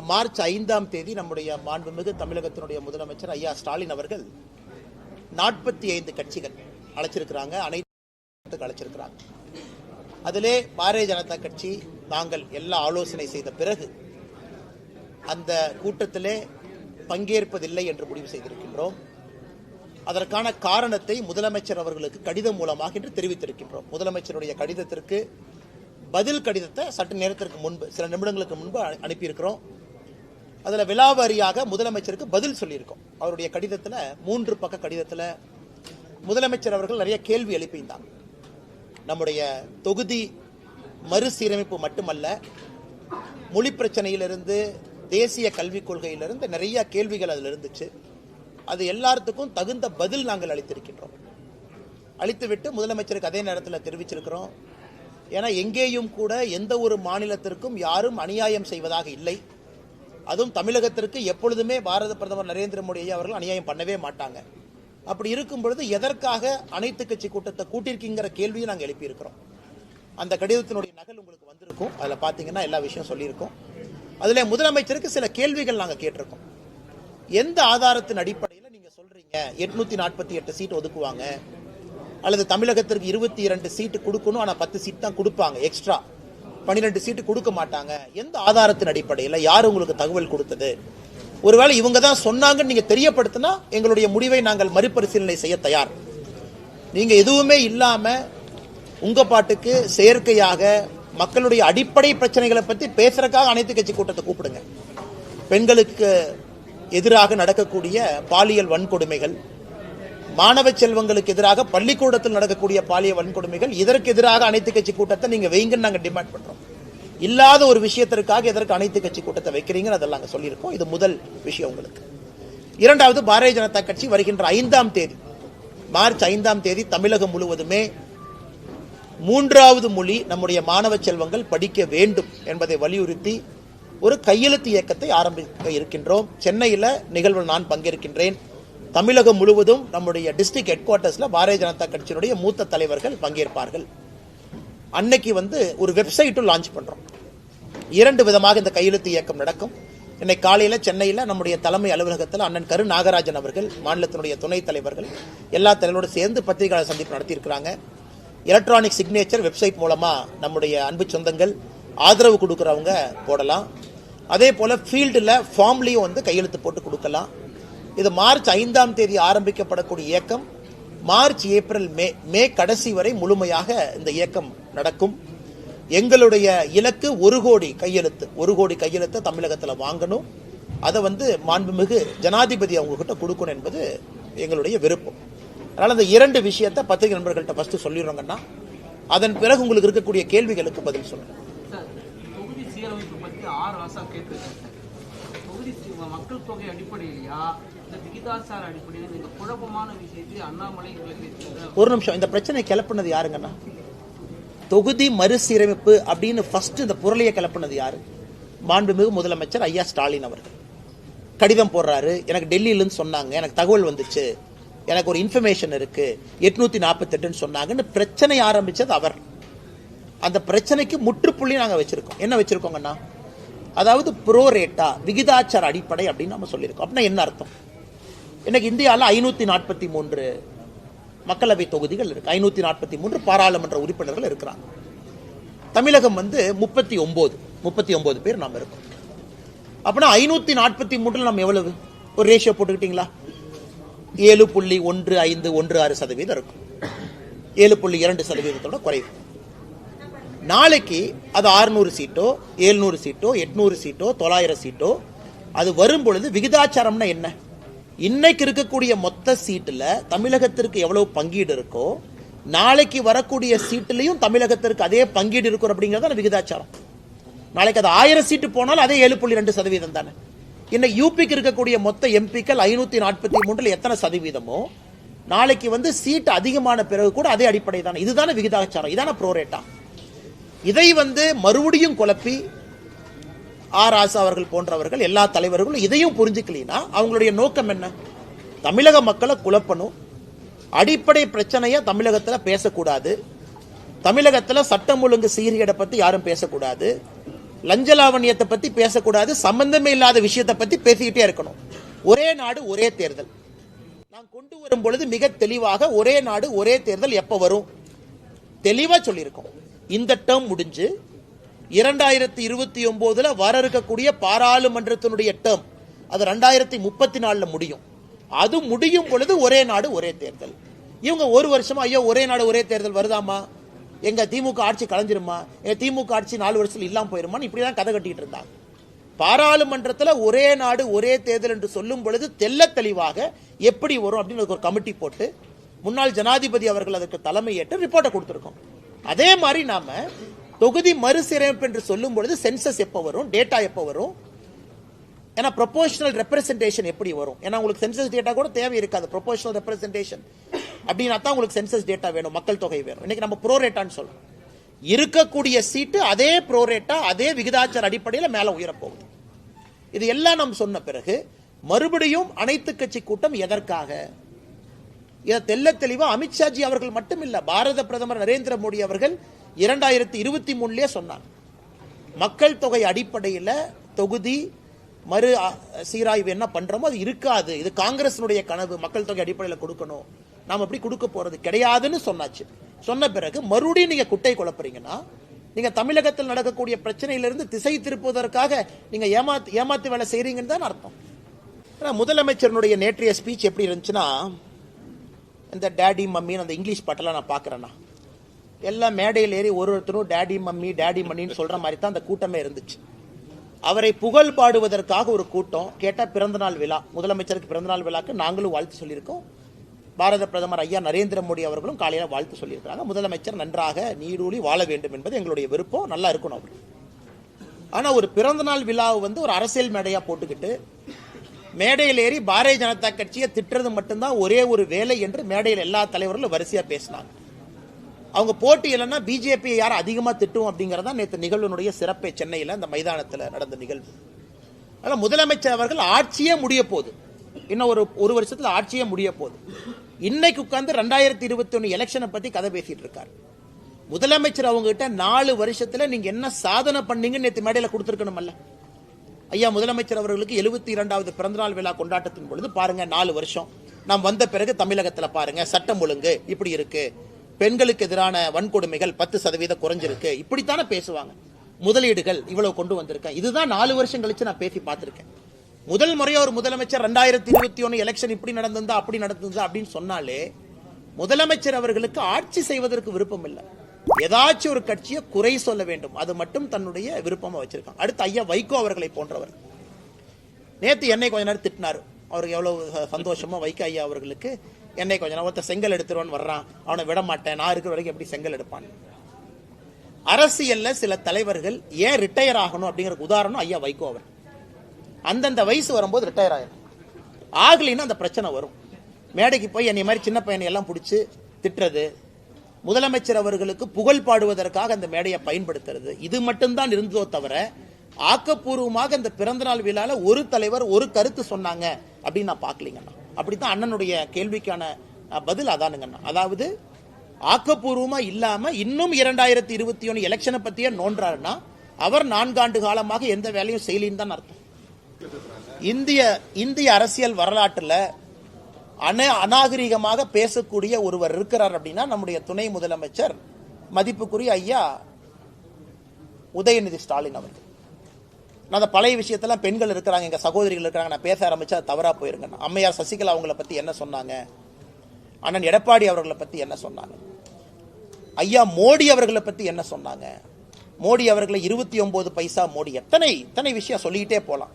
March 5ஆம் தேதி நம்முடைய மாண்புமிகு தமிழகத்தினுடைய முதலமைச்சர் ஐயா ஸ்டாலின் அவர்கள் 45 கட்சிகள் அழைச்சிருக்கிறாங்க, அனைத்து அழைச்சிருக்கிறாங்க. அதிலே பாரதிய ஜனதா கட்சி நாங்கள் எல்லா ஆலோசனை செய்த பிறகு அந்த கூட்டத்திலே பங்கேற்பதில்லை என்று முடிவு செய்திருக்கின்றோம். அதற்கான காரணத்தை முதலமைச்சர் அவர்களுக்கு கடிதம் மூலமாக இன்று தெரிவித்திருக்கின்றோம். முதலமைச்சருடைய கடிதத்திற்கு பதில் கடிதத்தை சற்று நேரத்திற்கு முன்பு, சில நிமிடங்களுக்கு முன்பு அனுப்பியிருக்கிறோம். அதில் விலாவாரியாக முதலமைச்சருக்கு பதில் சொல்லியிருக்கோம். அவருடைய கடிதத்தில் 3 பக்க கடிதத்தில் முதலமைச்சர் அவர்கள் நிறைய கேள்வி எழுப்பியிருந்தாங்க. நம்முடைய தொகுதி மறுசீரமைப்பு மட்டுமல்ல, மொழி பிரச்சனையிலிருந்து தேசிய கல்விக் கொள்கையிலிருந்து நிறைய கேள்விகள் அதில் இருந்துச்சு. அது எல்லாத்துக்கும் தகுந்த பதில் நாங்கள் அளித்திருக்கின்றோம். அளித்துவிட்டு முதலமைச்சருக்கு அதே நேரத்தில் தெரிவிச்சிருக்கிறோம். ஏன்னா எங்கேயும் கூட எந்த ஒரு மாநிலத்திற்கும் யாரும் அநியாயம் செய்வதாக இல்லை. அதுவும் தமிழகத்திற்கு எப்பொழுதுமே பாரத பிரதமர் நரேந்திர மோடி அவர்கள் அநியாயம் பண்ணவே மாட்டாங்க. அப்படி இருக்கும் பொழுது எதற்காக அனைத்து கட்சி கூட்டத்தை கூட்டியிருக்கிற கேள்வியை நாங்கள் எழுப்பியிருக்கிறோம். அந்த கடிதத்தினுடைய நகல் உங்களுக்கு வந்திருக்கும். அதில் பார்த்தீங்கன்னா எல்லா விஷயம் சொல்லியிருக்கோம். அதில் முதலமைச்சருக்கு சில கேள்விகள் நாங்கள் கேட்டிருக்கோம். எந்த ஆதாரத்தின் அடிப்படையில் நீங்கள் சொல்றீங்க 848 சீட் ஒதுக்குவாங்க, அல்லது தமிழகத்திற்கு 22 சீட்டு கொடுக்கணும், ஆனால் 10 சீட் தான் கொடுப்பாங்க, எக்ஸ்ட்ரா 12 சீட்டு கொடுக்க மாட்டாங்க, எந்த ஆதாரத்தின் அடிப்படையில், யார் உங்களுக்கு தகவல் கொடுத்தது? ஒருவேளை இவங்க தான் சொன்னாங்கன்னு நீங்க தெரியப்படுத்தினா எங்களுடைய முடிவை நாங்கள் மறுபரிசீலனை செய்ய தயார். நீங்க எதுவுமே இல்லாம உங்க பாட்டுக்கு செயற்கையாக மக்களுடைய அடிப்படை பிரச்சனைகளை பற்றி பேசுறதுக்காக அனைத்து கட்சி கூட்டத்தை கூப்பிடுங்க. பெண்களுக்கு எதிராக நடக்கக்கூடிய பாலியல் வன்கொடுமைகள், மாணவ செல்வங்களுக்கு எதிராக பள்ளிக்கூடத்தில் நடக்கக்கூடிய பாலியல் வன்கொடுமைகள், இதற்கு எதிராக அனைத்து கட்சி கூட்டத்தை நீங்க வைங்கன்னு நாங்கள் டிமாண்ட் பண்றோம். இல்லாத ஒரு விஷயத்திற்காக எதற்கு அனைத்து கட்சி கூட்டத்தை வைக்கிறீங்கன்னு அதெல்லாம் நாங்கள் சொல்லியிருக்கோம். இது முதல் விஷயம் உங்களுக்கு. இரண்டாவது, பாரதிய ஜனதா கட்சி வருகின்ற 5ஆம் தேதி, மார்ச் 5ஆம் தேதி தமிழகம் முழுவதுமே 3வது மொழி நம்முடைய மாணவ செல்வங்கள் படிக்க வேண்டும் என்பதை வலியுறுத்தி ஒரு கையெழுத்து இயக்கத்தை ஆரம்பிக்க இருக்கின்றோம். சென்னையில் நிகழ்வில் நான் பங்கேற்கின்றேன். தமிழகம் முழுவதும் நம்முடைய டிஸ்ட்ரிக்ட் ஹெட் குவார்ட்டர்ஸ்ல பாரதிய ஜனதா கட்சியினுடைய மூத்த தலைவர்கள் பங்கேற்பார்கள். அன்னைக்கு ஒரு வெப்சைட்டும் லான்ச் பண்றோம். 2 விதமாக இந்த கையெழுத்து இயக்கம் நடக்கும். இன்னைக்கு காலையில் சென்னையில் நம்முடைய தலைமை அலுவலகத்தில் அண்ணன் கரு நாகராஜன் அவர்கள், மாநிலத்தினுடைய துணைத் தலைவர்கள், எல்லா தலைவரோடு சேர்ந்து பத்திரிகையாளர் சந்திப்பு நடத்தியிருக்கிறாங்க. எலக்ட்ரானிக் சிக்னேச்சர் வெப்சைட் மூலமா நம்முடைய அன்பு சொந்தங்கள் ஆதரவு கொடுக்கறவங்க போடலாம். அதே போல ஃபீல்டில் ஃபார்ம்லையும் கையெழுத்து போட்டு கொடுக்கலாம். இது மார்ச் 5ஆம் தேதி ஆரம்பிக்கப்படக்கூடிய இயக்கம் மார்ச், ஏப்ரல், மே கடைசி வரை முழுமையாக இந்த இயக்கம் நடக்கும். எங்களுடைய இலக்கு 1 கோடி கையெழுத்து. 1 கோடி கையெழுத்தை தமிழகத்தில் வாங்கணும். அதை மாண்புமிகு ஜனாதிபதி அவங்க கிட்ட கொடுக்கணும் என்பது எங்களுடைய விருப்பம். அதனால அந்த 2 விஷயத்தை பத்திரிகை நண்பர்கள்ட்ட ஃபர்ஸ்ட் சொல்லிடுறோங்கன்னா, அதன் பிறகு உங்களுக்கு இருக்கக்கூடிய கேள்விகளுக்கு பதில் சொல்லுங்க. தொகுதி சீரமைப்பு பற்றி 6 ஆசா கேட்டிருக்கேன். தொகுதி மக்கள் தொகை அடிப்படையிலையா இந்த விகிதாச்சார அடிப்படையில் இந்த குழப்பமான விஷயத்தை அண்ணாமலை ஒரு நிமிஷம், இந்த பிரச்சனை கிளப்புனது யாருங்கண்ணா? தொகுதி மறுசீரமைப்பு அப்படின்னு ஃபர்ஸ்ட் இந்த புரளியை கிளப்புனது யாரு? மாண்புமிகு முதலமைச்சர் ஐயா ஸ்டாலின் அவர்கள் கடிதம் போடுறாரு. எனக்கு டெல்லியிலிருந்து சொன்னாங்க, எனக்கு தகவல் வந்துச்சு, எனக்கு ஒரு இன்ஃபர்மேஷன் இருக்கு, 848 சொன்னாங்கன்னு பிரச்சனை ஆரம்பிச்சது அவர். அந்த பிரச்சனைக்கு முற்றுப்புள்ளி நாங்க வச்சிருக்கோம். என்ன வச்சிருக்கோங்கன்னா, அதாவது ப்ரோரேட்டா, விகிதாச்சார அடிப்படை அப்படின்னு நம்ம சொல்லியிருக்கோம். அப்படின்னா என்ன அர்த்தம்? இன்னைக்கு இந்தியாவில் 543 மக்களவை தொகுதிகள் இருக்கு, 543 பாராளுமன்ற உறுப்பினர்கள் இருக்கிறாங்க. தமிழகம் 39 பேர் நாம இருக்கோம். அப்படின்னா 543 நம்ம எவ்வளவு ஒரு ரேஷியோ போட்டுக்கிட்டீங்களா? 7.1516% இருக்கும். 7.2% குறைவு. நாளைக்கு அது 600 சீட்டோ 700 சீட்டோ 800 சீட்டோ 900 சீட்டோ அது வரும் பொழுது விகிதாச்சாரம்னா என்ன? இன்னைக்கு இருக்கக்கூடிய மொத்த சீட்டுல தமிழகத்திற்கு எவ்வளவு பங்கீடு இருக்கோ, நாளைக்கு வரக்கூடிய சீட்டுலையும் தமிழகத்திற்கு அதே பங்கீடு இருக்கும் அப்படிங்கிறது விகிதாச்சாரம். நாளைக்கு அது 1000 சீட்டு போனாலும் அதே 7.2% தானே. இன்னைக்கு யூபிக்கு இருக்கக்கூடிய மொத்த எம்பிக்கள் 543 எத்தனை சதவீதமோ, நாளைக்கு சீட் அதிகமான பிறகு கூட அதே அடிப்படை தானே. இதுதானே விகிதாச்சாரம், இதான ப்ரோரேட்டா. இதை மறுபடியும் குழப்பி ஆர் ஆசா அவர்கள் போன்றவர்கள் எல்லா தலைவர்களும் இதையும் புரிஞ்சுக்கலனா அவங்களுடைய நோக்கம் என்ன? தமிழக மக்களை குழப்பணும், அடிப்படை பிரச்சனையை தமிழகத்தில் பேசக்கூடாது, தமிழகத்தில் சட்டம் ஒழுங்கு சீர்கேடை பற்றி யாரும் பேசக்கூடாது, லஞ்ச லாவண்யத்தை பத்தி பேசக்கூடாது, சம்பந்தமே இல்லாத விஷயத்தை பத்தி பேசிக்கிட்டே இருக்கணும். ஒரே நாடு ஒரே தேர்தல் நான் கொண்டு வரும் பொழுது மிக தெளிவாக ஒரே நாடு ஒரே தேர்தல் எப்ப வரும் தெளிவா சொல்லியிருக்கோம். இந்த டேர்ம் முடிஞ்சு 2029 வர இருக்கக்கூடிய பாராளுமன்றத்தினுடைய டேர்ம் அது 2034 முடியும். அது முடியும் பொழுது ஒரே நாடு ஒரே தேர்தல். இவங்க ஒரு வருஷமா ஐயோ ஒரே நாடு ஒரே தேர்தல் வருதாமா, எங்க திமுக ஆட்சி கலைஞ்சிருமா, எங்க திமுக ஆட்சி 4 வருஷத்துல இல்லாம போயிருமான்னு இப்படிதான் கதை கட்டிட்டு இருந்தாங்க. பாராளுமன்றத்தில் ஒரே நாடு ஒரே தேர்தல் என்று சொல்லும் பொழுது தெல்ல தெளிவாக எப்படி வரும் அப்படின்னு ஒரு கமிட்டி போட்டு முன்னாள் ஜனாதிபதி அவர்கள் அதற்கு தலைமையேற்று ரிப்போர்ட்டை கொடுத்திருக்கோம். அதே மாதிரி நாம தொகுதி மறுசீரமைப்பு என்று சொல்லும் பொழுது சென்சஸ் எப்போ வரும், டேட்டா எப்போ வரும், ஏன்னா ப்ரொபோஷனல் ரெப்ரசன்டேஷன் எப்படி வரும், ஏன்னா உங்களுக்கு சென்சஸ் டேட்டா கூட தேவை இருக்காது. ப்ரொபோஷனல் ரெப்ரசன்டேஷன் அப்படின்னா தான் உங்களுக்கு சென்சஸ் டேட்டா வேணும், மக்கள் தொகை வேணும். இன்னைக்கு நம்ம ப்ரோரேட்டான்னு சொல்றோம். இருக்கக்கூடிய சீட்டு அதே ப்ரோரேட்டா அதே விகிதாச்சார அடிப்படையில் மேல உயரப்போகுது. இது எல்லாம் நாம் சொன்ன பிறகு மறுபடியும் அனைத்து கட்சி கூட்டம் எதற்காக? இதை தெல்ல தெளிவா அமித்ஷாஜி அவர்கள் மட்டும் இல்ல, பாரத பிரதமர் நரேந்திர மோடி அவர்கள் 2023 சொன்னார். மக்கள் தொகை அடிப்படையில் தொகுதி மறு சீராய்வு என்ன பண்றோமோ அது இருக்காது, இது காங்கிரசினுடைய கனவு, மக்கள் தொகை அடிப்படையில் கொடுக்கணும், நாம் அப்படி கொடுக்க போறது கிடையாதுன்னு சொன்னாச்சு. சொன்ன பிறகு மறுபடியும் நீங்க குட்டை குழப்பறீங்கன்னா நீங்க தமிழகத்தில் நடக்கக்கூடிய பிரச்சனையிலிருந்து திசை திருப்புவதற்காக நீங்க ஏமாத்து வேலை செய்றீங்கன்னு தான் அர்த்தம். முதலமைச்சருடைய நேற்றைய ஸ்பீச் எப்படி இருந்துச்சுன்னா, இந்த டேடி மம்மின்னு அந்த இங்கிலீஷ் பாட்டெல்லாம் நான் பார்க்குறேன்னா எல்லாம் மேடையில் ஏறி ஒருத்தரும் டேடி மம்மி டேடி மம்மின்னு சொல்ற மாதிரி தான் அந்த கூட்டமே இருந்துச்சு. அவரை புகழ் பாடுவதற்காக ஒரு கூட்டம் கேட்டால் பிறந்தநாள் விழா, முதலமைச்சருக்கு பிறந்தநாள் விழாக்கு நாங்களும் வாழ்த்து சொல்லியிருக்கோம். பாரத பிரதமர் ஐயா நரேந்திர மோடி அவர்களும் காலையில் வாழ்த்து சொல்லியிருக்கிறாங்க. முதலமைச்சர் நன்றாக நீடூழி வாழ வேண்டும் என்பது எங்களுடைய விருப்பம், நல்லா இருக்கணும் அவர். ஆனால் ஒரு பிறந்தநாள் விழாவை ஒரு அரசியல் மேடையாக போட்டுக்கிட்டு மேடையில் ஏறி பாரதிய ஜனதா கட்சியை திட்டுறது மட்டும்தான் ஒரே ஒரு வேலை என்று மேடையில் எல்லா தலைவர்களும் வரிசையாக பேசினாங்க. அவங்க போட்டி இல்லைன்னா பிஜேபியை யாரும் அதிகமாக திட்டும் அப்படிங்கிறதா நேற்று நிகழ்வுனுடைய சிறப்பை சென்னையில் அந்த மைதானத்தில் நடந்த நிகழ்வு. அதனால் முதலமைச்சர் அவர்கள் ஆட்சியே முடிய போகுது, இன்னும் ஒரு வருஷத்துல ஆட்சியே முடிய போகுது. இன்னைக்கு உட்கார்ந்து 2021 எலெக்ஷனை பத்தி கதை பேசிட்டு இருக்காரு. முதலமைச்சர் அவங்க கிட்ட 4 வருஷத்துல நீங்க என்ன சாதனை பண்ணீங்கன்னு நேற்று மேடையில கொடுத்திருக்கணும்ல. ஐயா முதலமைச்சர் அவர்களுக்கு 72வது பிறந்தநாள் விழா கொண்டாட்டத்தின் பொழுது பாருங்க 4 வருஷம் நாம் வந்த பிறகு தமிழகத்துல பாருங்க சட்டம் ஒழுங்கு இப்படி இருக்கு, பெண்களுக்கு எதிரான வன்கொடுமைகள் 10% குறைஞ்சிருக்கு, இப்படித்தானே பேசுவாங்க. முதலீடுகள் இவ்வளவு கொண்டு வந்திருக்கேன், இதுதான் 4 வருஷம் கழிச்சு நான் பேசி பார்த்திருக்கேன். முதல் முறையா ஒரு முதலமைச்சர் 2021 எலெக்ஷன் இப்படி நடந்திருந்தா அப்படி நடந்திருந்தா அப்படின்னு சொன்னாலே முதலமைச்சர் அவர்களுக்கு ஆட்சி செய்வதற்கு விருப்பம் இல்லை, ஏதாச்சும் ஒரு கட்சியை குறை சொல்ல வேண்டும், அது மட்டும் தன்னுடைய விருப்பமா வச்சிருக்காங்க. அடுத்து ஐயா வைகோ அவர்களை போன்றவர் நேற்று என்னை கொஞ்ச நேரம் திட்டினார். அவருக்கு எவ்வளவு சந்தோஷமா வைகோ ஐயா அவர்களுக்கு என்னை கொஞ்ச நேரம் ஒருத்தர் செங்கல் எடுத்துருவான்னு வர்றான், அவனை விட மாட்டேன், நான் இருக்கிற வரைக்கும் எப்படி செங்கல் எடுப்பான். அரசியல்ல சில தலைவர்கள் ஏன் ரிட்டையர் ஆகணும் அப்படிங்கிற உதாரணம் ஐயா வைகோ அவர். அந்தந்த வயசு வரும்போது ரிட்டையர் ஆயிடும், ஆகலின்னா அந்த பிரச்சனை வரும். மேடைக்கு போய் என்னை மாதிரி சின்ன பையனை எல்லாம் பிடிச்சி திட்டுறது, முதலமைச்சர் அவர்களுக்கு புகழ் பாடுவதற்காக அந்த மேடையை பயன்படுத்துறது, இது மட்டும்தான் இருந்ததோ தவிர ஆக்கப்பூர்வமாக இந்த பிறந்தநாள் விழால ஒரு தலைவர் ஒரு கருத்து சொன்னாங்க அப்படின்னு நான் பார்க்கலீங்கண்ணா. அப்படித்தான் அண்ணனுடைய கேள்விக்கான பதில் அதானுங்கண்ணா. அதாவது ஆக்கப்பூர்வமா இல்லாம இன்னும் 2021 எலெக்ஷனை பத்தியே நோன்றாருன்னா அவர் 4 ஆண்டு காலமாக எந்த வேலையும் செய்யலின்னு தான் அர்த்தம். இந்திய அரசியல் வரலாற்றுல அநாகரிகமாக பேசக்கூடிய ஒருவர் இருக்கிறார் அப்படின்னா நம்முடைய துணை முதலமைச்சர் மதிப்புக்குரிய ஐயா உதயநிதி ஸ்டாலின் அவர்கள். நான் அந்த பழைய விஷயத்தெல்லாம் பெண்கள் இருக்கிறாங்க, எங்க சகோதரிகள் இருக்கிறாங்க, நான் பேச ஆரம்பிச்சா தவறா போயிருங்க. அம்மையார் சசிகலா அவங்களை பத்தி என்ன சொன்னாங்க, அண்ணன் எடப்பாடி அவர்களை பத்தி என்ன சொன்னாங்க, ஐயா மோடி அவர்களை பத்தி என்ன சொன்னாங்க, மோடி அவர்களை 29 பைசா மோடி, எத்தனை விஷயம் சொல்லிக்கிட்டே போலாம்.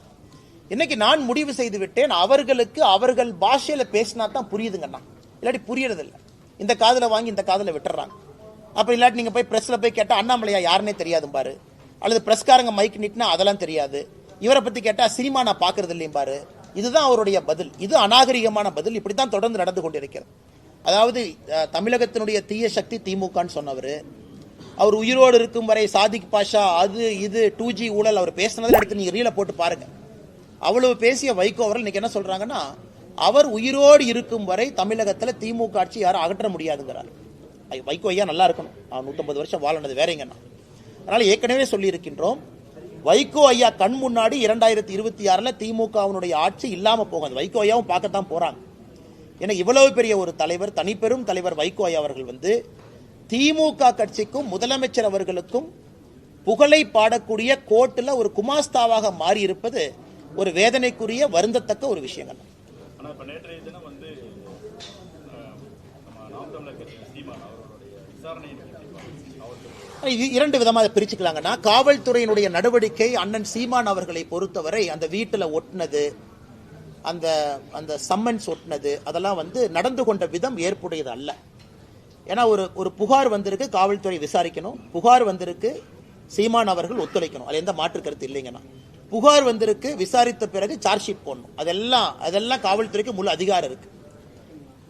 இன்னைக்கு நான் முடிவு செய்து விட்டேன், அவர்களுக்கு அவர்கள் பாஷையில பேசினா தான் புரியுதுங்கண்ணா, இல்லாட்டி புரியறது இல்லை. இந்த காதுல வாங்கி இந்த காதுல விட்டுறாங்க. அப்ப இல்லாட்டி நீங்க போய் பிரஸ்ல போய் கேட்டா அண்ணாமலையா யாருன்னே தெரியாது பாரு, அல்லது பிரஸ்காரங்க மைக் நிட்டுனா அதெல்லாம் தெரியாது, இவரை பத்தி கேட்டா சினிமா நான் பாக்குறது இல்லையும் பாரு. இதுதான் அவருடைய பதில், இது அநாகரிகமான பதில். இப்படித்தான் தொடர்ந்து நடந்து கொண்டிருக்கிறது. அதாவது தமிழகத்தினுடைய தீய சக்தி திமுகன்னு சொன்னவர், அவர் உயிரோடு இருக்கும் வரை சாதிக் பாஷா அது இது 2G ஊழல் அவர் பேசினதை எடுத்து நீங்க ரீல போட்டு பாருங்க. அவ்வளவு பேசிய வைகோ அவர்கள் இன்னைக்கு என்ன சொல்றாங்கன்னா, அவர் உயிரோடு இருக்கும் வரை தமிழகத்தில் திமுக ஆட்சி யாரும் அகற்ற முடியாதுங்கிறார். வைகோ ஐயா நல்லா இருக்கணும், 150 வருஷம் வாழனது வேறங்கண்ணா. அதனால ஏற்கனவே சொல்லி இருக்கின்றோம், வைகோ ஐயா கண் முன்னாடி 2026 திமுகவினுடைய ஆட்சி இல்லாம போகும். வைகோ ஐயாவும் பார்க்கத்தான் போறாங்க. ஏன்னா இவ்வளவு பெரிய ஒரு தலைவர், தனிப்பெரும் தலைவர் வைகோ ஐயா அவர்கள் திமுக கட்சிக்கும் முதலமைச்சர் அவர்களுக்கும் புகழை பாடக்கூடிய கோர்ட்டில் ஒரு குமாஸ்தாவாக மாறி இருப்பது ஒரு வேதனைக்குரிய வருந்தத்தக்க ஒரு விஷயங்கள். இது இரண்டு விதமாக பிரிச்சுக்கலாங்கன்னா, காவல்துறையினுடைய நடவடிக்கை அண்ணன் சீமான் அவர்களை பொறுத்தவரை அந்த வீட்டில் ஒட்டினது, அந்த அந்த சம்மன்ஸ் ஒட்டினது, அதெல்லாம் நடந்து கொண்ட விதம் ஏற்புடையது அல்ல. ஏன்னா ஒரு புகார் வந்திருக்கு, காவல்துறை விசாரிக்கணும். புகார் வந்திருக்கு, சீமான் அவர்கள் ஒத்துழைக்கணும். அது எந்த மாற்று கருத்து இல்லைங்கண்ணா. புகார் வந்திருக்கு, விசாரித்த பிறகு சார்ஜ் ஷீட் போடணும். அதெல்லாம் காவல்துறைக்கு முழு அதிகாரம் இருக்கு.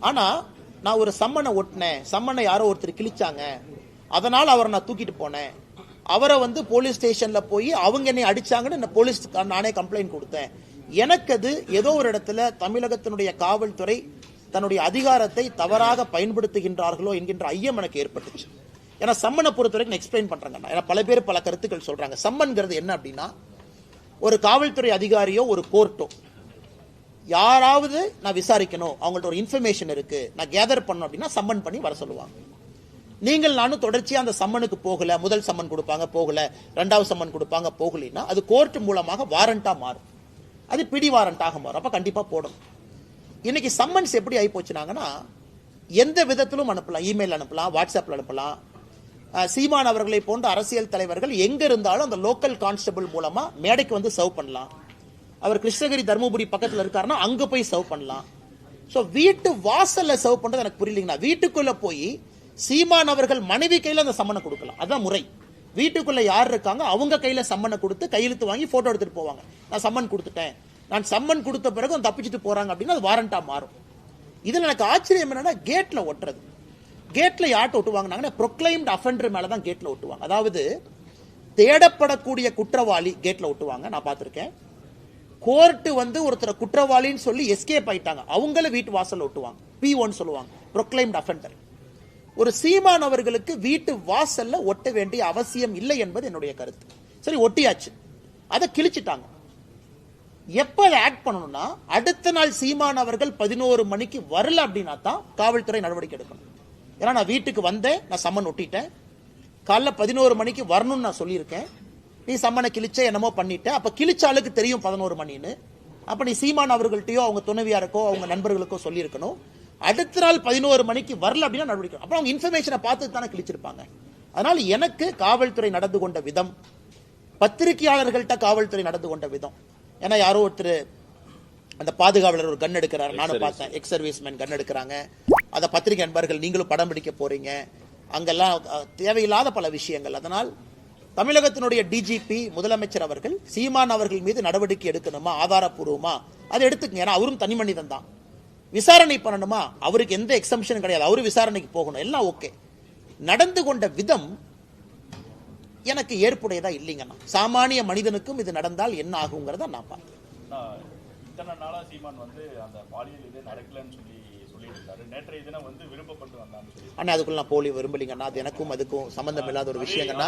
ஆனா நான் ஒரு சம்மனை ஒட்டினேன், சம்மனை யாரோ ஒருத்தர் கிழிச்சாங்க, அதனால அவரை நான் தூக்கிட்டு போனேன், அவரை போலீஸ் ஸ்டேஷன்ல போய் அவங்க என்னை அடிச்சாங்கன்னு போலீஸ் நானே கம்ப்ளைண்ட் கொடுத்தேன், எனக்கு அது ஏதோ ஒரு இடத்துல தமிழகத்தினுடைய காவல்துறை தன்னுடைய அதிகாரத்தை தவறாக பயன்படுத்துகின்றார்களோ என்கின்ற ஐயம் எனக்கு ஏற்பட்டுச்சு. ஏன்னா சம்மனை பொறுத்த வரைக்கும் எக்ஸ்பிளைன் பண்றாங்க. ஏன்னா பல பேர் பல கருத்துக்கள் சொல்றாங்க. சம்மன்கிறது என்ன அப்படின்னா, ஒரு காவல்துறை அதிகாரியோ ஒரு கோர்ட்டோ யாராவது நான் விசாரிக்கணும், அவங்கள்ட்ட ஒரு இன்ஃபர்மேஷன் இருக்கு, நான் கேதர் பண்ணணும் அப்படின்னா சம்மன் பண்ணி வர சொல்லுவாங்க. நீங்கள் நானும் தொடர்ச்சியா அந்த சம்மனுக்கு போகல, முதல் சம்மன் கொடுப்பாங்க போகல, ரெண்டாவது சம்மன் கொடுப்பாங்க போகலைன்னா அது கோர்ட் மூலமாக வாரண்டா மாறும், அது பிடி வாரண்டாக மாறும். அப்ப கண்டிப்பா போடணும். இன்னைக்கு சம்மன்ஸ் எப்படி ஆகி போச்சுனாங்கன்னா, எந்த விதத்திலும் அனுப்பலாம், இமெயில் அனுப்பலாம், வாட்ஸ்அப்ல அனுப்பலாம். சீமான் அவர்களை போன்ற அரசியல் தலைவர்கள் எங்க இருந்தாலும் அந்த லோக்கல் கான்ஸ்டபிள் மூலமா மேடைக்கு சர்வ் பண்ணலாம். அவர் கிருஷ்ணகிரி தர்மபுரி பக்கத்தில் இருக்காருன்னா அங்க போய் சர்வ் பண்ணலாம். ஸோ வீட்டு வாசல்ல சர்வ் பண்றது எனக்கு புரியலீங்கன்னா, வீட்டுக்குள்ள போய் சீமான் அவர்கள் மனைவி கையில அந்த சம்மனை கொடுக்கலாம், அதான் முறை. வீட்டுக்குள்ள யார் இருக்காங்க அவங்க கையில சம்மனை கொடுத்து கையெழுத்து வாங்கி போட்டோ எடுத்துட்டு போவாங்க. நான் சம்மன் கொடுத்துட்டேன், நான் சம்மன் கொடுத்த பிறகு தப்பிச்சுட்டு போறாங்க அப்படின்னா அது வாரண்டா மாறும். இதுல எனக்கு ஆச்சரியம் என்னன்னா, கேட்ல ஒட்டுறது. கேட்ல யார்ட்ட ஒட்டுவாங்கன்னா, ப்ரொக்ளைம்டு அஃபெண்டர் மேலதான் கேட்ல ஒட்டுவாங்க. அதாவது தேடப்படக்கூடிய குற்றவாளி கேட்ல ஒட்டுவாங்க, நான் பார்த்திருக்கேன். கோர்ட்டு ஒருத்தர் குற்றவாளின்னு சொல்லி எஸ்கேப் ஆயிட்டாங்க, அவங்கள வீட்டு வாசல் ஒட்டுவாங்க, P1 சொல்லுவாங்க, ப்ரொக்ளைம்டு அஃபெண்டர். ஒரு சீமான் அவர்களுக்கு வீட்டு வாசல்ல ஒட்ட வேண்டிய அவசியம் இல்லை என்பது என்னுடைய கருத்து. சரி, ஒட்டியாச்சு, அதை கிழிச்சிட்டாங்க. எப்ப அதை ஆக்ட் பண்ணணும்னா, அடுத்த நாள் சீமான் அவர்கள் 11 மணிக்கு வரல அப்படின்னா தான் காவல்துறை நடவடிக்கை எடுக்கணும். ஏன்னா நான் வீட்டுக்கு வந்தேன், நான் சம்மன் ஒட்டிட்டேன், காலைல 11 மணிக்கு வரணும்னு நான் சொல்லியிருக்கேன், நீ சம்மனை கிழிச்ச என்னமோ பண்ணிட்ட, அப்ப கிழிச்சாளுக்கு தெரியும் 11 மணின்னு. அப்ப நீ சீமான் அவர்கள்ட்டையோ அவங்க துணைவியாருக்கோ அவங்க நண்பர்களுக்கோ சொல்லியிருக்கணும். அடுத்த நாள் 11 மணிக்கு வரல அப்படின்னா நடவடிக்கை. அப்புறம் அவங்க இன்ஃபர்மேஷனை பார்த்து தானே கிழிச்சிருப்பாங்க. அதனால எனக்கு காவல்துறை நடந்து கொண்ட விதம், பத்திரிகையாளர்கள்ட்ட காவல்துறை நடந்து கொண்ட விதம், ஏன்னா யாரோ ஒருத்தர் அந்த பாதுகாவலர் ஒரு கன் எடுக்கிறாரு, நானும் பார்த்தேன், எக்ஸ் சர்வீஸ்மேன் கன் எடுக்கிறாங்க, அதை பத்திரிகை நண்பர்கள் நீங்களும் படம் பிடிக்க போறீங்க, அங்கெல்லாம் தேவையில்லாத பல விஷயங்கள். அதனால் தமிழகத்தினுடைய டிஜிபி முதலமைச்சர் அவர்கள் சீமான் அவர்கள் மீது நடவடிக்கை எடுக்கணுமா, ஆதாரப்பூர்வமா அதை எடுத்துக்கங்க. ஏன்னா அவரும் தனி மனிதன் தான், விசாரணை பண்ணணுமா, அவருக்கு எந்த எக்ஸம்ஷனும் கிடையாது, அவரு விசாரணைக்கு போகணும், எல்லாம் ஓகே. நடந்து கொண்ட விதம் எனக்கு ஏற்புடையதா இல்லைங்கண்ணா. சாமானிய மனிதனுக்கும் இது நடந்தால் என்ன ஆகுங்கிறத நான் பார்த்தேன். இத்தனை நாளா சீமான் அந்த பாலியல் இது நடக்கலன்னு சொல்லியிருக்காரு. நேற்றைய தினம் விருப்பப்பட்டு வந்தான்னு சொல்லி அண்ணா அதுக்குள்ள நான் போலி விரும்பலிங்கண்ணா. அது எனக்கும் அதுக்கும் சம்பந்தம் இல்லாத ஒரு விஷயங்கண்ணா.